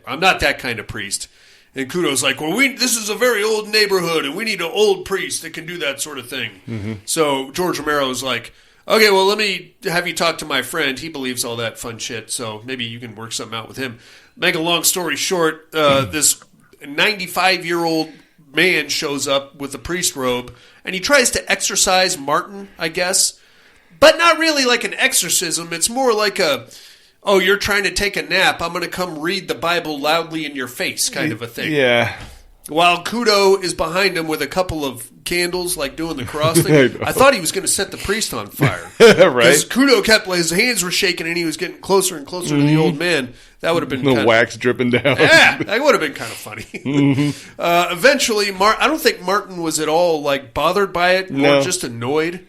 I'm not that kind of priest." And Kudo's like, "Well, this is a very old neighborhood, and we need an old priest that can do that sort of thing." Mm-hmm. So George Romero's like, "Okay, well, let me have you talk to my friend. He believes all that fun shit, so maybe you can work something out with him." Make a long story short, this 95-year-old man shows up with a priest robe, and he tries to exorcise Martin, I guess. But not really like an exorcism. It's more like oh, you're trying to take a nap, I'm going to come read the Bible loudly in your face kind of a thing. Yeah. While Kudo is behind him with a couple of candles, like doing the cross thing. I thought he was going to set the priest on fire. Right. Because Kudo his hands were shaking and he was getting closer and closer to the old man. That would have been the wax dripping down. Yeah, that would have been kind of funny. Eventually, I don't think Martin was at all like bothered by it, or just annoyed.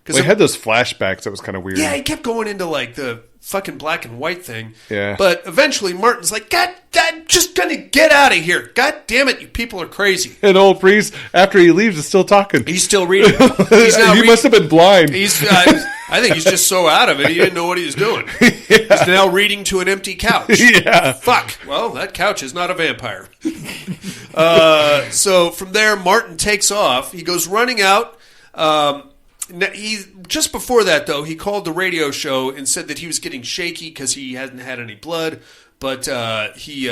Well, he had those flashbacks that was kind of weird. Yeah, he kept going into like the fucking black and white thing. Yeah. But eventually Martin's like, God, I'm just going to get out of here. God damn it, you people are crazy. And old priest, after he leaves, is still talking. He's still reading. He must have been blind. I think he's just so out of it, he didn't know what he was doing. Yeah. He's now reading to an empty couch. Yeah. Fuck. Well, that couch is not a vampire. So from there, Martin takes off. He goes running out. Just before that, though, he called the radio show and said that he was getting shaky because he hadn't had any blood, but he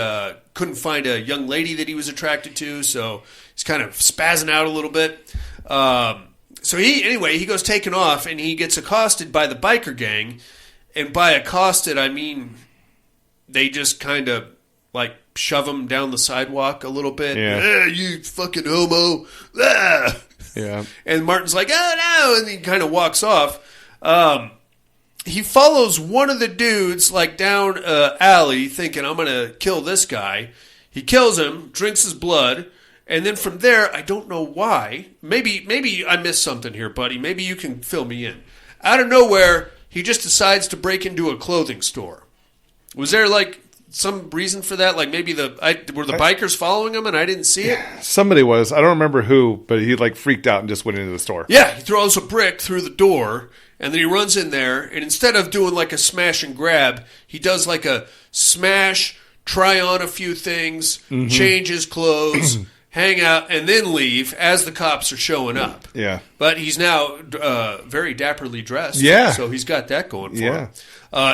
couldn't find a young lady that he was attracted to, so he's kind of spazzing out a little bit. So he goes taking off, and he gets accosted by the biker gang, and by accosted, I mean they just kind of, like, shove him down the sidewalk a little bit. Yeah. You fucking homo. Ah. Yeah. And Martin's like, oh no, and he kind of walks off. He follows one of the dudes like down an alley thinking, I'm going to kill this guy. He kills him, drinks his blood, and then from there, I don't know why. Maybe I missed something here, buddy. Maybe you can fill me in. Out of nowhere, he just decides to break into a clothing store. Was there like some reason for that? Like maybe were the bikers following him and I didn't see it? Somebody was. I don't remember who, but he like freaked out and just went into the store. Yeah, he throws a brick through the door and then he runs in there, and instead of doing like a smash and grab, he does like a smash, try on a few things, change his clothes, hang out, and then leave as the cops are showing up. Yeah. But he's now very dapperly dressed. Yeah. So he's got that going for him.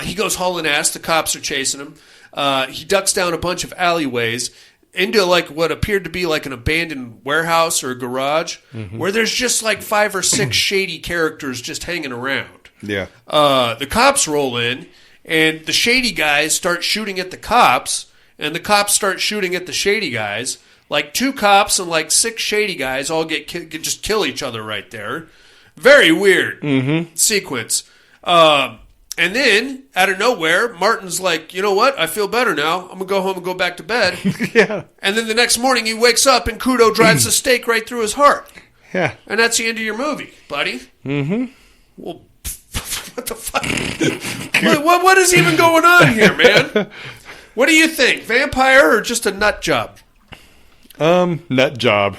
He goes hauling ass. The cops are chasing him. He ducks down a bunch of alleyways into like what appeared to be like an abandoned warehouse or a garage where there's just like 5 or 6 shady characters just hanging around. Yeah. The cops roll in, and the shady guys start shooting at the cops, and the cops start shooting at the shady guys. Like 2 cops and like 6 shady guys all just kill each other right there. Very weird sequence. And then, out of nowhere, Martin's like, you know what? I feel better now. I'm going to go home and go back to bed. Yeah. And then the next morning, he wakes up and Kudo drives a stake right through his heart. Yeah. And that's the end of your movie, buddy. Mm-hmm. Well, what the fuck? what is even going on here, man? What do you think? Vampire or just a nut job? Nut job.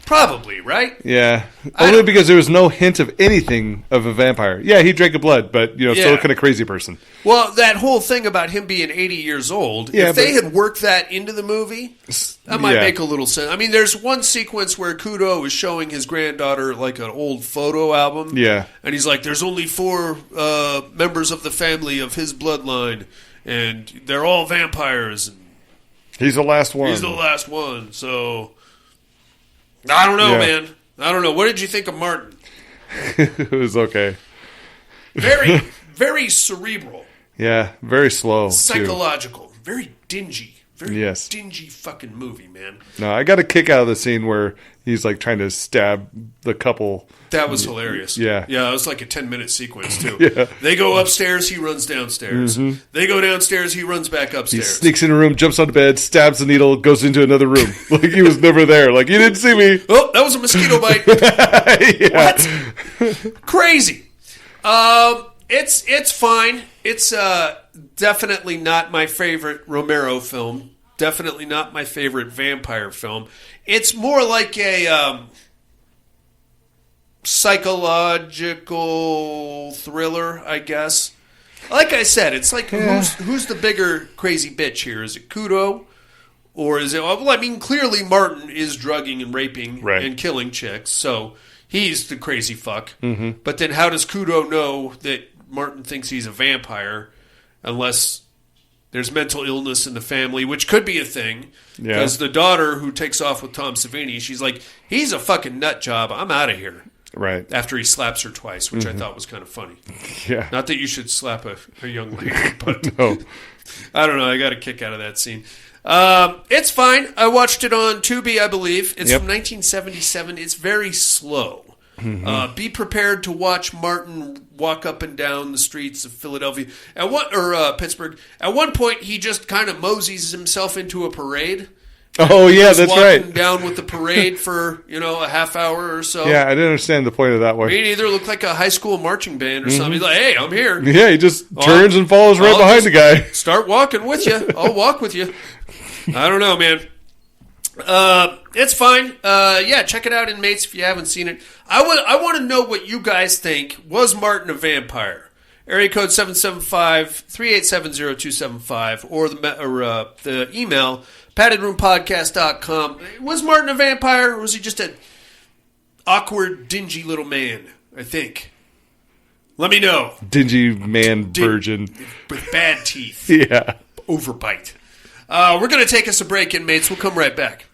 Probably, right? Yeah. Only because there was no hint of anything of a vampire. Yeah, he drank a blood, but, still kind of crazy person. Well, that whole thing about him being 80 years old, if they had worked that into the movie, that might make a little sense. I mean, there's one sequence where Kudo is showing his granddaughter, like, an old photo album. Yeah. And he's like, there's only 4 members of the family of his bloodline, and they're all vampires. And he's the last one. He's the last one, so... I don't know, man. I don't know. What did you think of Martin? It was okay. Very, very cerebral. Yeah, very slow. Psychological. Too. Very dingy. Very yes. dingy fucking movie, man. No, I got a kick out of the scene where he's like trying to stab the couple. That was hilarious. Yeah. Yeah, it was like a 10-minute sequence, too. Yeah. They go upstairs, he runs downstairs. Mm-hmm. They go downstairs, he runs back upstairs. He sneaks in a room, jumps on the bed, stabs the needle, goes into another room. Like he was never there. Like, you didn't see me. Oh, that was a mosquito bite. What? Crazy. It's fine. It's definitely not my favorite Romero film. Definitely not my favorite vampire film. It's more like a psychological thriller, I guess. Like I said, it's like who's the bigger crazy bitch here? Is it Kudo? Or is it... Well, I mean, clearly Martin is drugging and raping and killing chicks, so he's the crazy fuck. Mm-hmm. But then how does Kudo know that Martin thinks he's a vampire unless there's mental illness in the family, which could be a thing. Because the daughter who takes off with Tom Savini, she's like, he's a fucking nut job. I'm out of here. Right. After he slaps her twice, which I thought was kind of funny. Yeah. Not that you should slap a young lady, but No. I don't know. I got a kick out of that scene. It's fine. I watched it on Tubi, I believe. It's from 1977. It's very slow. Be prepared to watch Martin walk up and down the streets of Philadelphia Pittsburgh. At one point, he just kind of moseys himself into a parade. Oh yeah, that's right. Walking down with the parade for a half hour or so. Yeah, I didn't understand the point of that one. Me neither. Looked like a high school marching band or something. He's like, "Hey, I'm here." Yeah, he just turns and follows right behind the guy. Start walking with you. I'll walk with you. I don't know, man. It's fine. Check it out, Inmates, if you haven't seen it. I want to know what you guys think. Was Martin a vampire? Area code 775-387-0275 or the email paddedroompodcast.com. Was Martin a vampire, or was he just an awkward, dingy little man? I think. Let me know. Dingy man virgin with bad teeth. Yeah. Overbite. We're going to take us a break, Inmates. We'll come right back.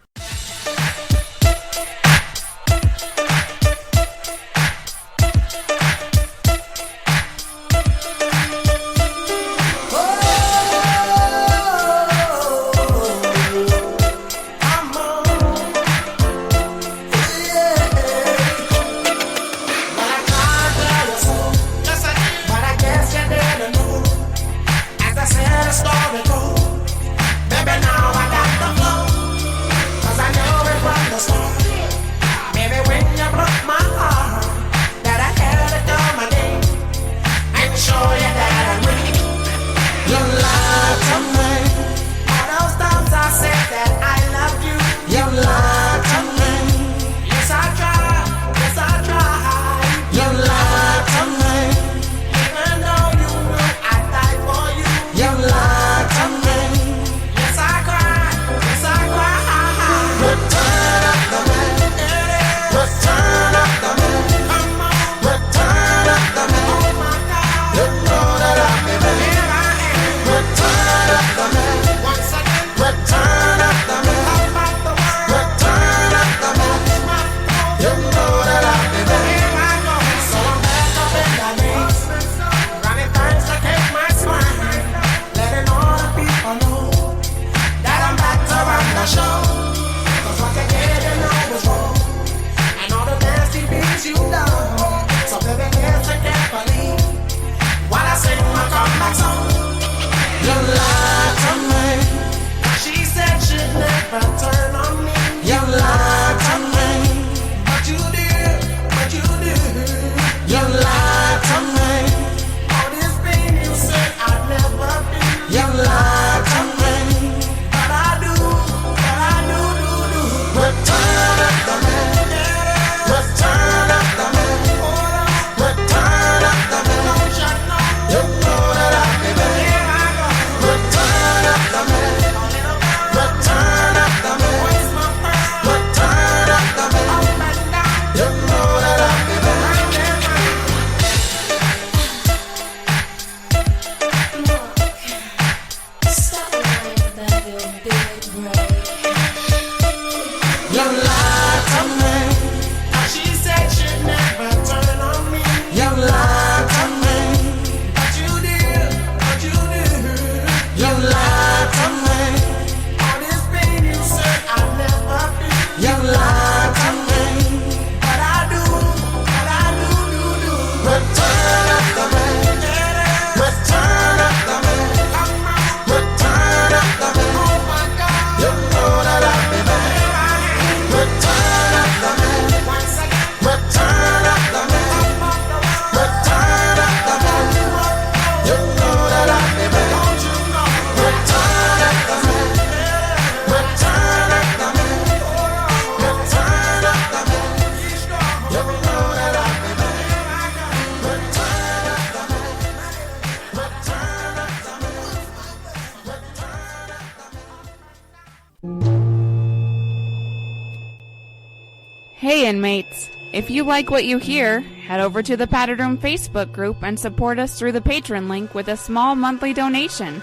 Hey Inmates, if you like what you hear, head over to the Padded Room Facebook group and support us through the Patreon link with a small monthly donation.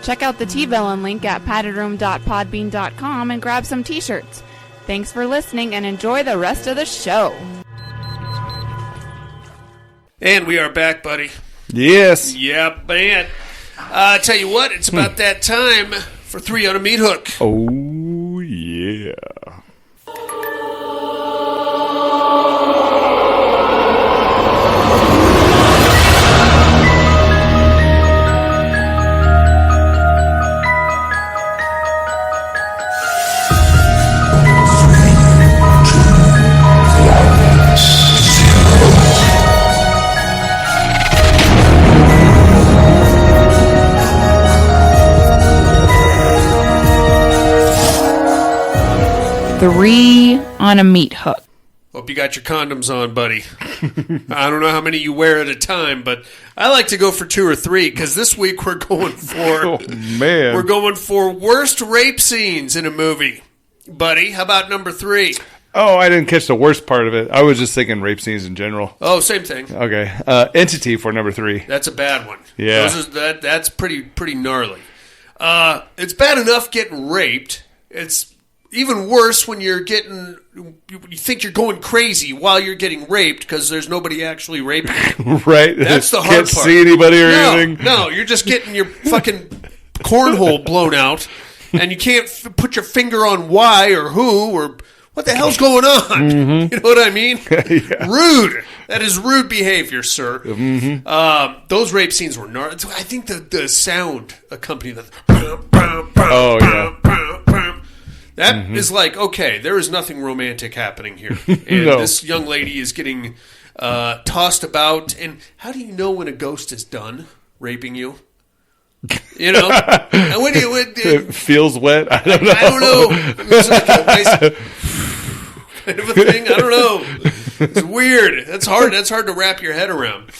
Check out the T-Villain link at paddedroom.podbean.com and grab some t-shirts. Thanks for listening and enjoy the rest of the show. And we are back, buddy. Yes. Yep, man. Tell you what, it's about that time for 3 on a meat hook. Oh, yeah. Three on a meat hook. Hope you got your condoms on, buddy. I don't know how many you wear at a time, but I like to go for 2 or 3 because this week we're going for we're going for worst rape scenes in a movie, buddy. How about number 3? Oh, I didn't catch the worst part of it. I was just thinking rape scenes in general. Oh, same thing. Okay, Entity for number 3. That's a bad one. Yeah, that's pretty gnarly. It's bad enough getting raped. It's even worse when you think you're going crazy while you're getting raped because there's nobody actually raping you. Right. That's the hard Can't part. see anybody or anything. No, you're just getting your fucking cornhole blown out, and you can't put your finger on why or who or what the hell's going on. Mm-hmm. You know what I mean? Yeah. Rude. That is rude behavior, sir. Mm-hmm. Those rape scenes were gnarly. I think the sound accompanied that. Oh, yeah. That is like, okay, there is nothing romantic happening here. And this young lady is getting tossed about. And how do you know when a ghost is done raping you? You know? And it feels wet? I don't know. I don't know. It's like a nice kind of a thing. I don't know. It's weird. That's hard to wrap your head around.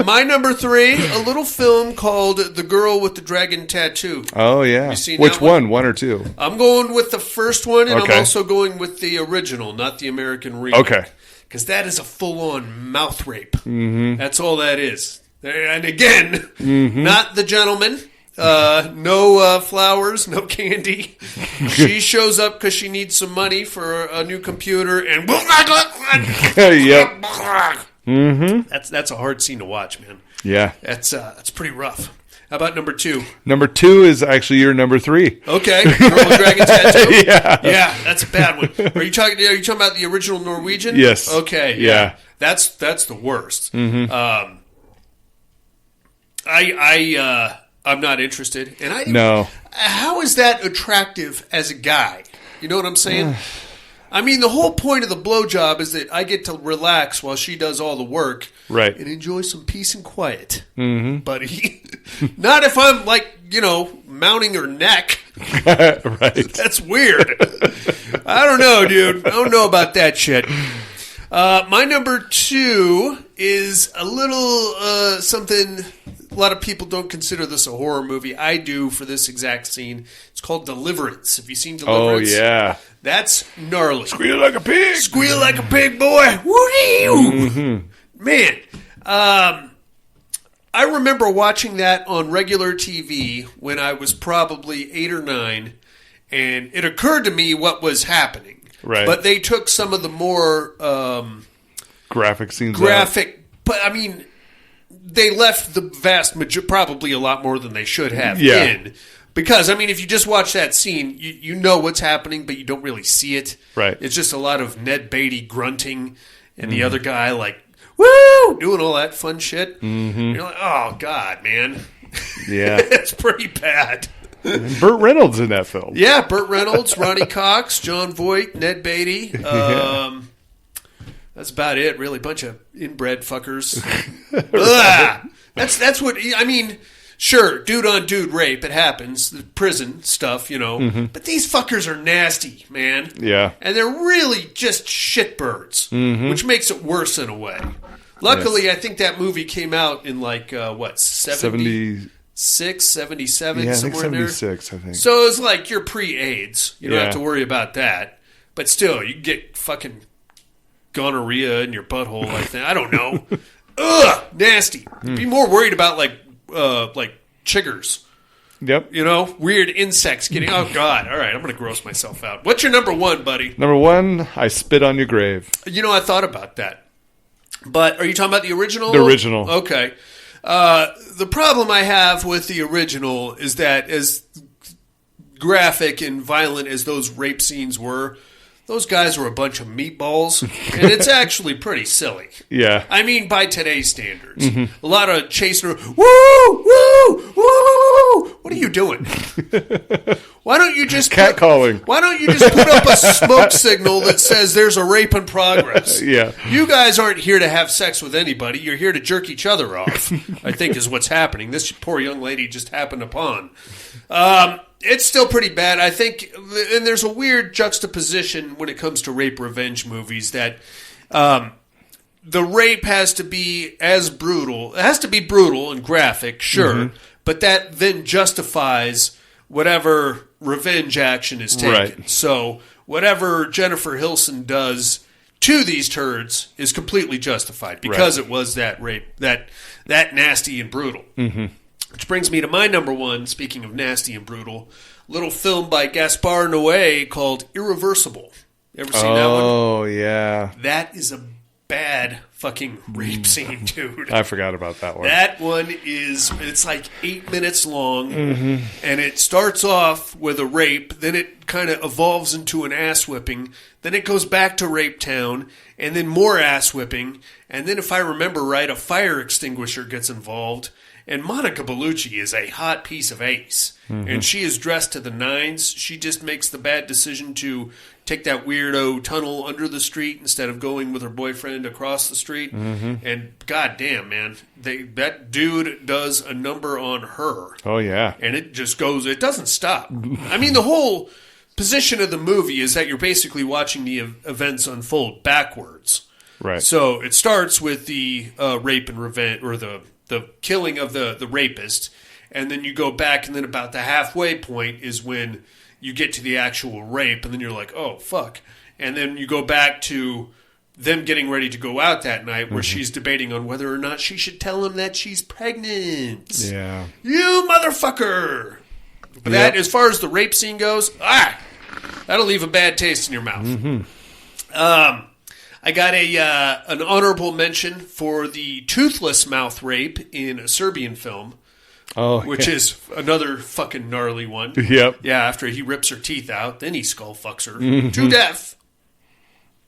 My number 3, a little film called The Girl with the Dragon Tattoo. Oh, yeah. You seen Which that one? 1 or 2? I'm going with the first one, and Okay. I'm also going with the original, not the American remake. Okay. Because that is a full-on mouth rape. Mm-hmm. That's all that is. And again, not the gentleman. No flowers, no candy. She shows up because she needs some money for a new computer, and Yep. Mm-hmm. That's a hard scene to watch, man. Yeah, that's pretty rough. How about number 2? Number 2 is actually your number 3. Okay, Girl with Dragon Tattoo. Yeah, that's a bad one. Are you talking about the original Norwegian? Yes. Okay. Yeah. That's the worst. Mm-hmm. I'm not interested, and No. How is that attractive as a guy? You know what I'm saying? I mean, the whole point of the blowjob is that I get to relax while she does all the work, right, and enjoy some peace and quiet, buddy. Not if I'm mounting her neck. Right. That's weird. I don't know, dude. I don't know about that shit. My number 2 is a little something. A lot of people don't consider this a horror movie. I do for this exact scene. It's called Deliverance. Have you seen Deliverance? Oh, yeah. That's gnarly. Squeal like a pig. Squeal like a pig, boy. Woo-hoo. Man, I remember watching that on regular TV when I was probably 8 or 9, and it occurred to me what was happening. Right. But they took some of the more graphic scenes but I mean, they left the vast majority, probably a lot more than they should have in. Because, I mean, if you just watch that scene, you know what's happening, but you don't really see it. Right. It's just a lot of Ned Beatty grunting and the other guy, woo, doing all that fun shit. Mm-hmm. You're like, oh, God, man. Yeah. It's pretty bad. Burt Reynolds in that film. Yeah, Burt Reynolds, Ronnie Cox, John Voight, Ned Beatty. That's about it, really. Bunch of inbred fuckers. That's what, I mean, sure, dude on dude rape, it happens. The prison stuff, you know. Mm-hmm. But these fuckers are nasty, man. Yeah. And they're really just shitbirds, which makes it worse in a way. Luckily, I think that movie came out in 76, 77, yeah, somewhere in there. 76, I think. So it's like you're pre-AIDS. You don't have to worry about that. But still, you can get fucking gonorrhea in your butthole like that. I don't know. Ugh, nasty. Be more worried about like chiggers. Yep. You know, weird insects getting. Oh God! All right, I'm gonna gross myself out. What's your number 1, buddy? Number 1, I Spit on Your Grave. You know, I thought about that. But are you talking about the original? The original. Okay. The problem I have with the original is that as graphic and violent as those rape scenes were, those guys were a bunch of meatballs, and it's actually pretty silly. Yeah. I mean, by today's standards. A lot of chasing her. Woo! Woo! Woo! What are you doing? Why don't you just catcalling? Why don't you just put up a smoke signal that says there's a rape in progress? Yeah. You guys aren't here to have sex with anybody. You're here to jerk each other off, I think is what's happening. This poor young lady just happened upon. It's still pretty bad, I think, and there's a weird juxtaposition when it comes to rape revenge movies that the rape has to be as brutal. It has to be brutal and graphic, sure, but that then justifies whatever revenge action is taken. Right. So whatever Jennifer Hilson does to these turds is completely justified because it was that rape, that nasty and brutal. Which brings me to my number one, speaking of nasty and brutal, little film by Gaspar Noé called Irreversible. You ever seen that one? Oh, yeah. That is a bad fucking rape scene, dude. I forgot about that one. That one it's like 8 minutes long, and it starts off with a rape, then it kind of evolves into an ass whipping, then it goes back to Rape Town, and then more ass whipping, and then if I remember right, a fire extinguisher gets involved. And Monica Bellucci is a hot piece of ace. And she is dressed to the nines. She just makes the bad decision to take that weirdo tunnel under the street instead of going with her boyfriend across the street. And goddamn, man, that dude does a number on her. Oh, yeah. And it just goes, it doesn't stop. I mean, the whole position of the movie is that you're basically watching the events unfold backwards. Right. So it starts with the rape and revenge, or the killing of the rapist, and then you go back, and then about the halfway point is when you get to the actual rape, and then you're like, oh, fuck. And then you go back to them getting ready to go out that night where she's debating on whether or not she should tell him that she's pregnant. Yeah. You motherfucker! But that, as far as the rape scene goes, that'll leave a bad taste in your mouth. I got an honorable mention for the toothless mouth rape in a Serbian film, which is another fucking gnarly one. Yep. Yeah, after he rips her teeth out, then he skull fucks her to death.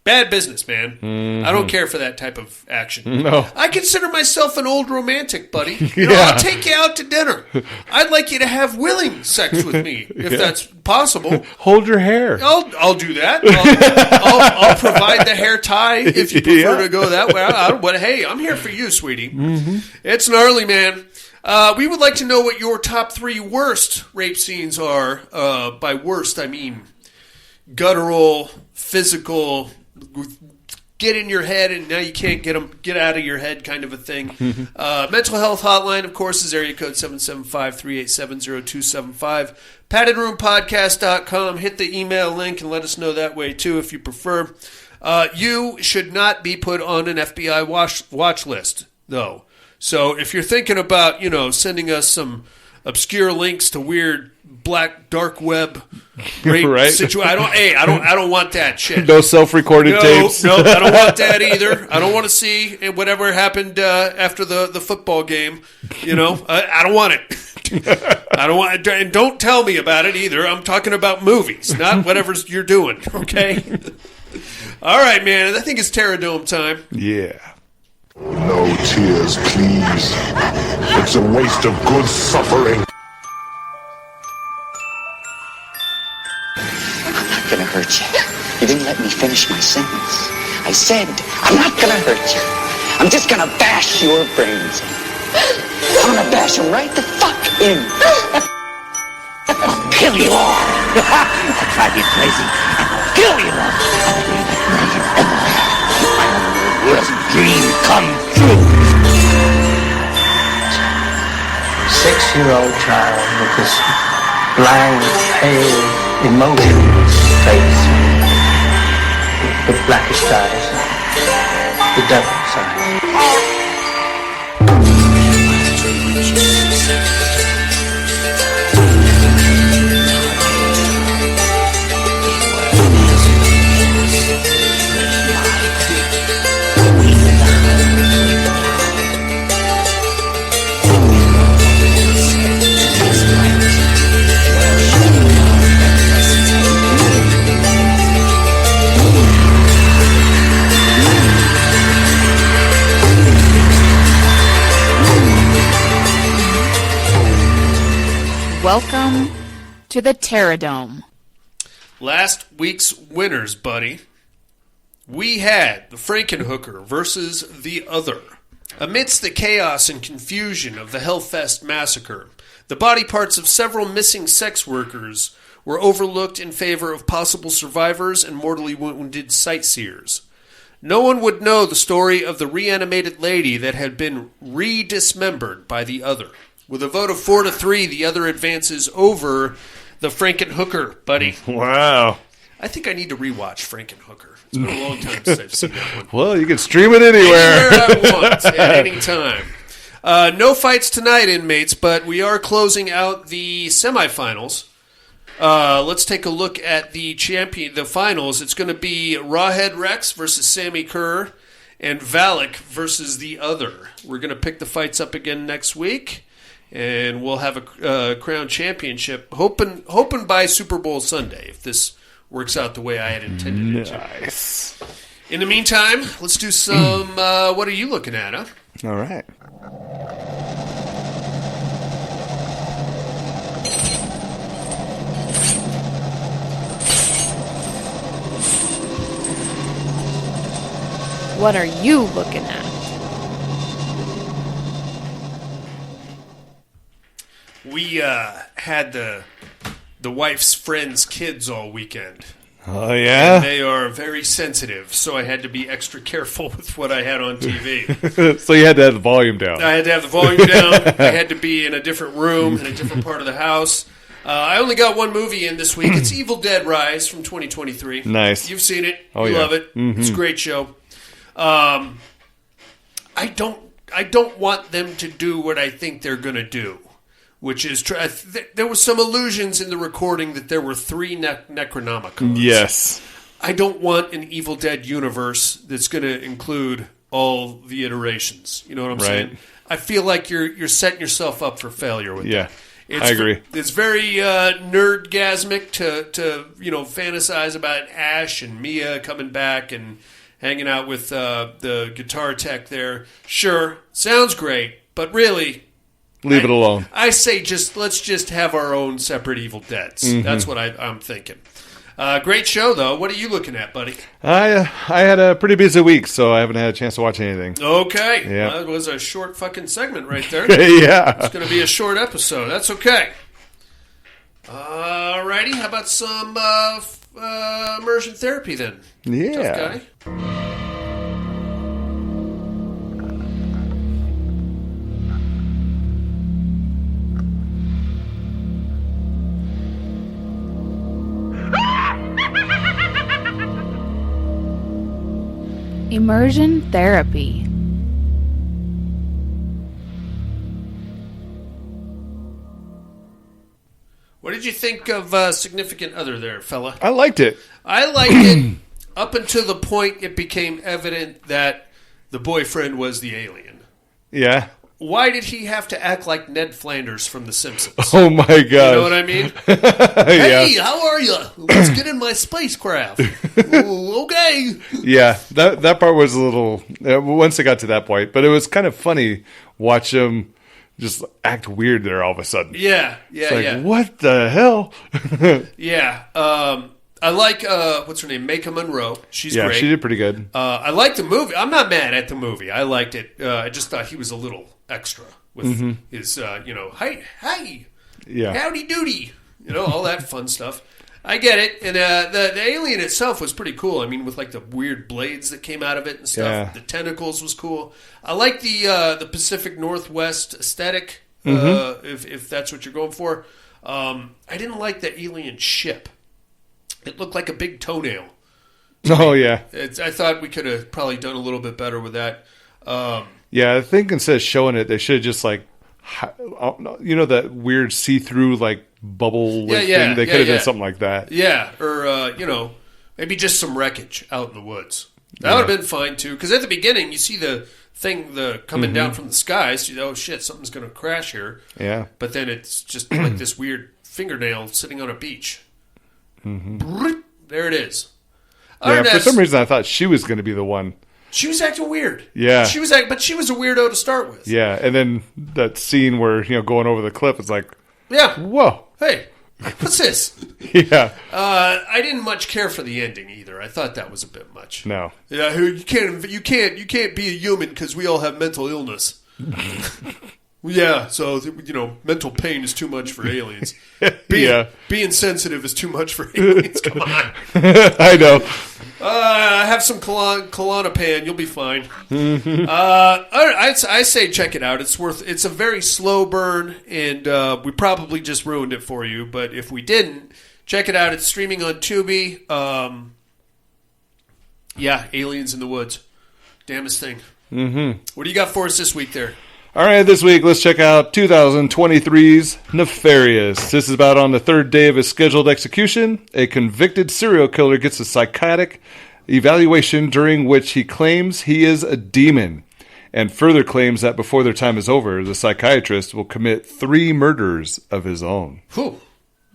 Bad business, man. I don't care for that type of action. No. I consider myself an old romantic, buddy. You know, I'll take you out to dinner. I'd like you to have willing sex with me, if that's possible. Hold your hair. I'll do that. I'll provide the hair tie if you prefer to go that way. But hey, I'm here for you, sweetie. It's gnarly, man. We would like to know what your top 3 worst rape scenes are. By worst, I mean guttural, physical, get in your head and now you can't get out of your head kind of a thing. Mental health hotline, of course, is area code 775-387-0275. PaddedRoomPodcast.com. Hit the email link and let us know that way too if you prefer. You should not be put on an FBI watch list, though. So if you're thinking about, sending us some obscure links to weird black dark web rape situation, I don't want that shit. No self-recorded tapes. No, I don't want that either. I don't want to see whatever happened after the football game. I don't want it. I don't want it, and don't tell me about it either. I'm talking about movies, not whatever you're doing. Okay. All right, man. I think it's Terradome time. Yeah. No tears, please. It's a waste of good suffering. I'm not gonna hurt you. You didn't let me finish my sentence. I said, I'm not gonna hurt you. I'm just gonna bash your brains in. I'm gonna bash them right the fuck in. I'll kill you all. I'll drive you crazy. I'll kill you all. My worst dream come true. 6-year-old child with this blank, pale, emotionless face, with blackish eyes, the devil's eyes. Welcome to the Terradome. Last week's winners, buddy. We had the Frankenhooker versus the Other. Amidst the chaos and confusion of the Hellfest massacre, the body parts of several missing sex workers were overlooked in favor of possible survivors and mortally wounded sightseers. No one would know the story of the reanimated lady that had been re-dismembered by the Other. With a vote of 4-3, the Other advances over the Frankenhooker, buddy. Wow. I think I need to rewatch Frankenhooker. It's been a long time since I've seen that one. Well, you can stream it anywhere. Anywhere I want, at any time. No fights tonight, inmates, but we are closing out the semifinals. Let's take a look at the finals. It's going to be Rawhead Rex versus Sammy Kerr and Valak versus the Other. We're going to pick the fights up again next week, and we'll have a crown championship, hoping by Super Bowl Sunday, if this works out the way I had intended it to. Nice. In the meantime, let's do some, what are you looking at, huh? All right. What are you looking at? We had the wife's friends' kids all weekend. Oh, yeah? And they are very sensitive, so I had to be extra careful with what I had on TV. So you had to have the volume down. I had to have the volume down. I had to be in a different room, in a different part of the house. I only got one movie in this week. It's Evil Dead Rise from 2023. Nice. You've seen it. Oh, you yeah. love it. Mm-hmm. It's a great show. I don't want them to do what I think they're going to do, which is there was some allusions in the recording that there were 3 Necronomicons. Yes. I don't want an Evil Dead universe that's going to include all the iterations. You know what I'm saying? I feel like you're setting yourself up for failure with that. I agree. It's very nerdgasmic to fantasize about Ash and Mia coming back and hanging out with the guitar tech there. Sure, sounds great, but really, leave it alone. I say let's just have our own separate Evil Deads. Mm-hmm. That's what I'm thinking. Great show, though. What are you looking at, buddy? I had a pretty busy week, so I haven't had a chance to watch anything. Okay. Yeah. Well, that was a short fucking segment right there. Yeah. It's going to be a short episode. That's okay. Alrighty. How about some immersion therapy then? Yeah. Tough guy. Immersion therapy. What did you think of Significant Other there, fella? I liked it. I liked it up until the point it became evident that the boyfriend was the alien. Yeah. Why did he have to act like Ned Flanders from The Simpsons? Oh, my God. You know what I mean? Hey, how are you? Let's get in my spacecraft. Ooh, okay. Yeah, that part was a little... once it got to that point. But it was kind of funny watch him just act weird there all of a sudden. Yeah. What the hell? Yeah. I like, what's her name? Maika Monroe. She's great. Yeah, she did pretty good. I like the movie. I'm not mad at the movie. I liked it. I just thought he was a little extra with his, hey, yeah, howdy doody, all that fun stuff. I get it. And the alien itself was pretty cool. I mean, with like the weird blades that came out of it and stuff. Yeah. The tentacles was cool. I like the Pacific Northwest aesthetic, if that's what you're going for. I didn't like the alien ship. It looked like a big toenail. Oh, yeah. I thought we could have probably done a little bit better with that. Yeah, I think instead of showing it, they should have just that weird see-through bubble thing. They could have done something like that. Yeah, or maybe just some wreckage out in the woods. That would have been fine too. Because at the beginning, you see the thing coming down from the sky. So oh shit, something's going to crash here. Yeah, but then it's just like this weird fingernail sitting on a beach. Mm-hmm. There it is. Yeah, for some reason I thought she was going to be the one. She was acting weird. Yeah. But she was a weirdo to start with. Yeah, and then that scene where, going over the cliff, it's like, Yeah. Whoa. Hey, what's this? Yeah. I didn't much care for the ending either. I thought that was a bit much. No. Yeah, you can't be a human because we all have mental illness. Yeah, so mental pain is too much for aliens. Being sensitive is too much for aliens. Come on. I know. Have some Klonopin. You'll be fine. Mm-hmm. I say check it out. It's a very slow burn, and we probably just ruined it for you. But if we didn't, check it out. It's streaming on Tubi. Aliens in the Woods. Damnest thing. Mm-hmm. What do you got for us this week there? All right, this week, let's check out 2023's Nefarious. This is about on the third day of his scheduled execution. A convicted serial killer gets a psychiatric evaluation during which he claims he is a demon, and further claims that before their time is over, the psychiatrist will commit 3 murders of his own. Whew.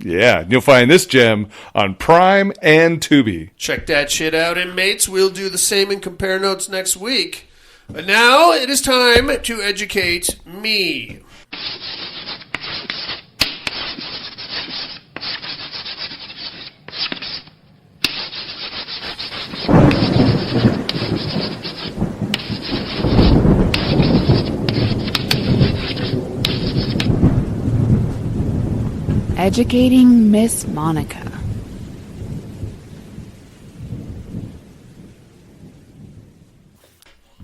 Yeah, you'll find this gem on Prime and Tubi. Check that shit out, inmates. We'll do the same and compare notes next week. But now it is time to educate me. Educating Miss Monica.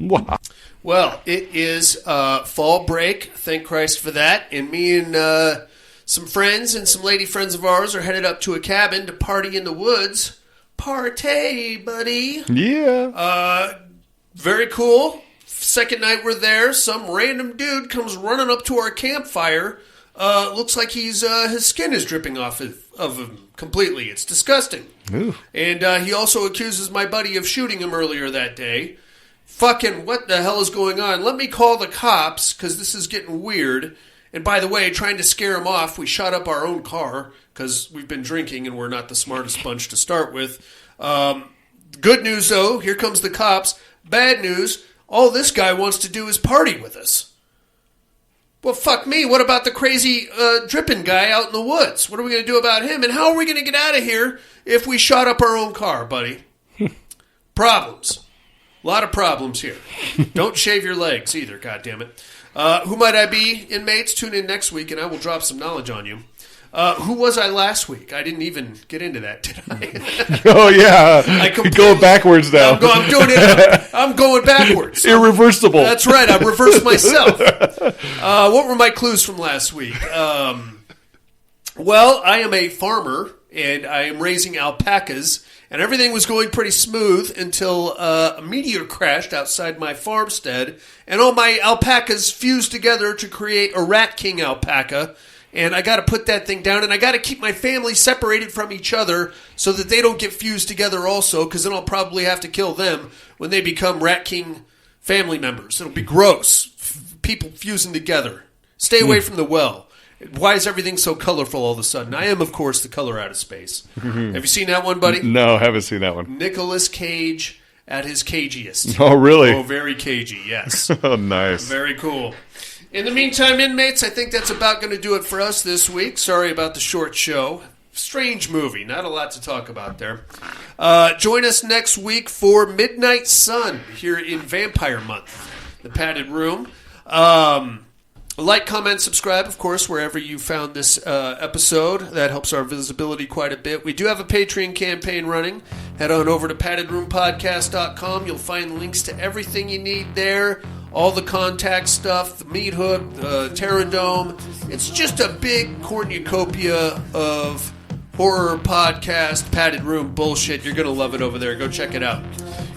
Wow. Well, it is fall break. Thank Christ for that. And me and some friends and some lady friends of ours are headed up to a cabin to party in the woods. Partay, buddy. Yeah. Very cool. Second night we're there, some random dude comes running up to our campfire. Looks like his skin is dripping off of him completely. It's disgusting. Ooh. And he also accuses my buddy of shooting him earlier that day. Fucking what the hell is going on? Let me call the cops, because this is getting weird. And by the way, trying to scare him off, we shot up our own car, because we've been drinking and we're not the smartest bunch to start with. Good news, though, here comes the cops. Bad news, all this guy wants to do is party with us. Well, fuck me, what about the crazy dripping guy out in the woods? What are we going to do about him? And how are we going to get out of here if we shot up our own car, buddy? Problems. A lot of problems here. Don't shave your legs either, goddammit. Who might I be, inmates? Tune in next week and I will drop some knowledge on you. Who was I last week? I didn't even get into that, did I? Oh, yeah. Going backwards now. I'm doing it. I'm going backwards. Irreversible. That's right. I reversed myself. What were my clues from last week? Well, I am a farmer, and I am raising alpacas, and everything was going pretty smooth until a meteor crashed outside my farmstead, and all my alpacas fused together to create a Rat King alpaca. And I got to put that thing down, and I got to keep my family separated from each other so that they don't get fused together also, because then I'll probably have to kill them when they become Rat King family members. It'll be gross. People fusing together. Stay away from the well. Why is everything so colorful all of a sudden? I am, of course, the color out of space. Have you seen that one, buddy? No, haven't seen that one. Nicolas Cage at his cagiest. Oh, really? Oh, very cagey, yes. Oh, nice. Very cool. In the meantime, inmates, I think that's about going to do it for us this week. Sorry about the short show. Strange movie. Not a lot to talk about there. Join us next week for Midnight Sun here in Vampire Month, the Padded Room. Like, comment, subscribe, of course, wherever you found this episode. That helps our visibility quite a bit. We do have a Patreon campaign running. Head on over to paddedroompodcast.com. You'll find links to everything you need there. All the contact stuff, the meat hook, the Terradome. It's just a big cornucopia of horror podcast, padded room bullshit. You're going to love it over there. Go check it out.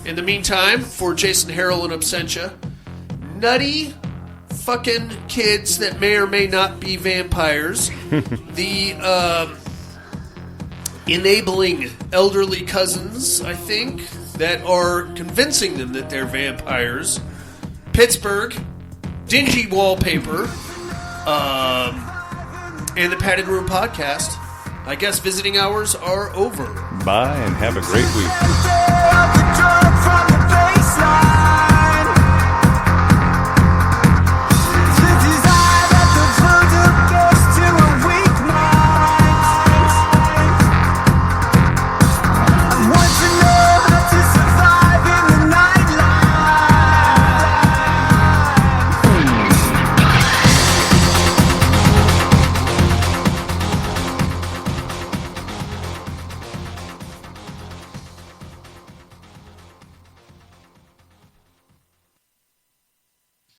In the meantime, for Jason Harrell and Absentia, nutty fucking kids that may or may not be vampires, the enabling elderly cousins, I think, that are convincing them that they're vampires, Pittsburgh, dingy wallpaper, and the Padded Room Podcast. I guess visiting hours are over. Bye, and have a great week.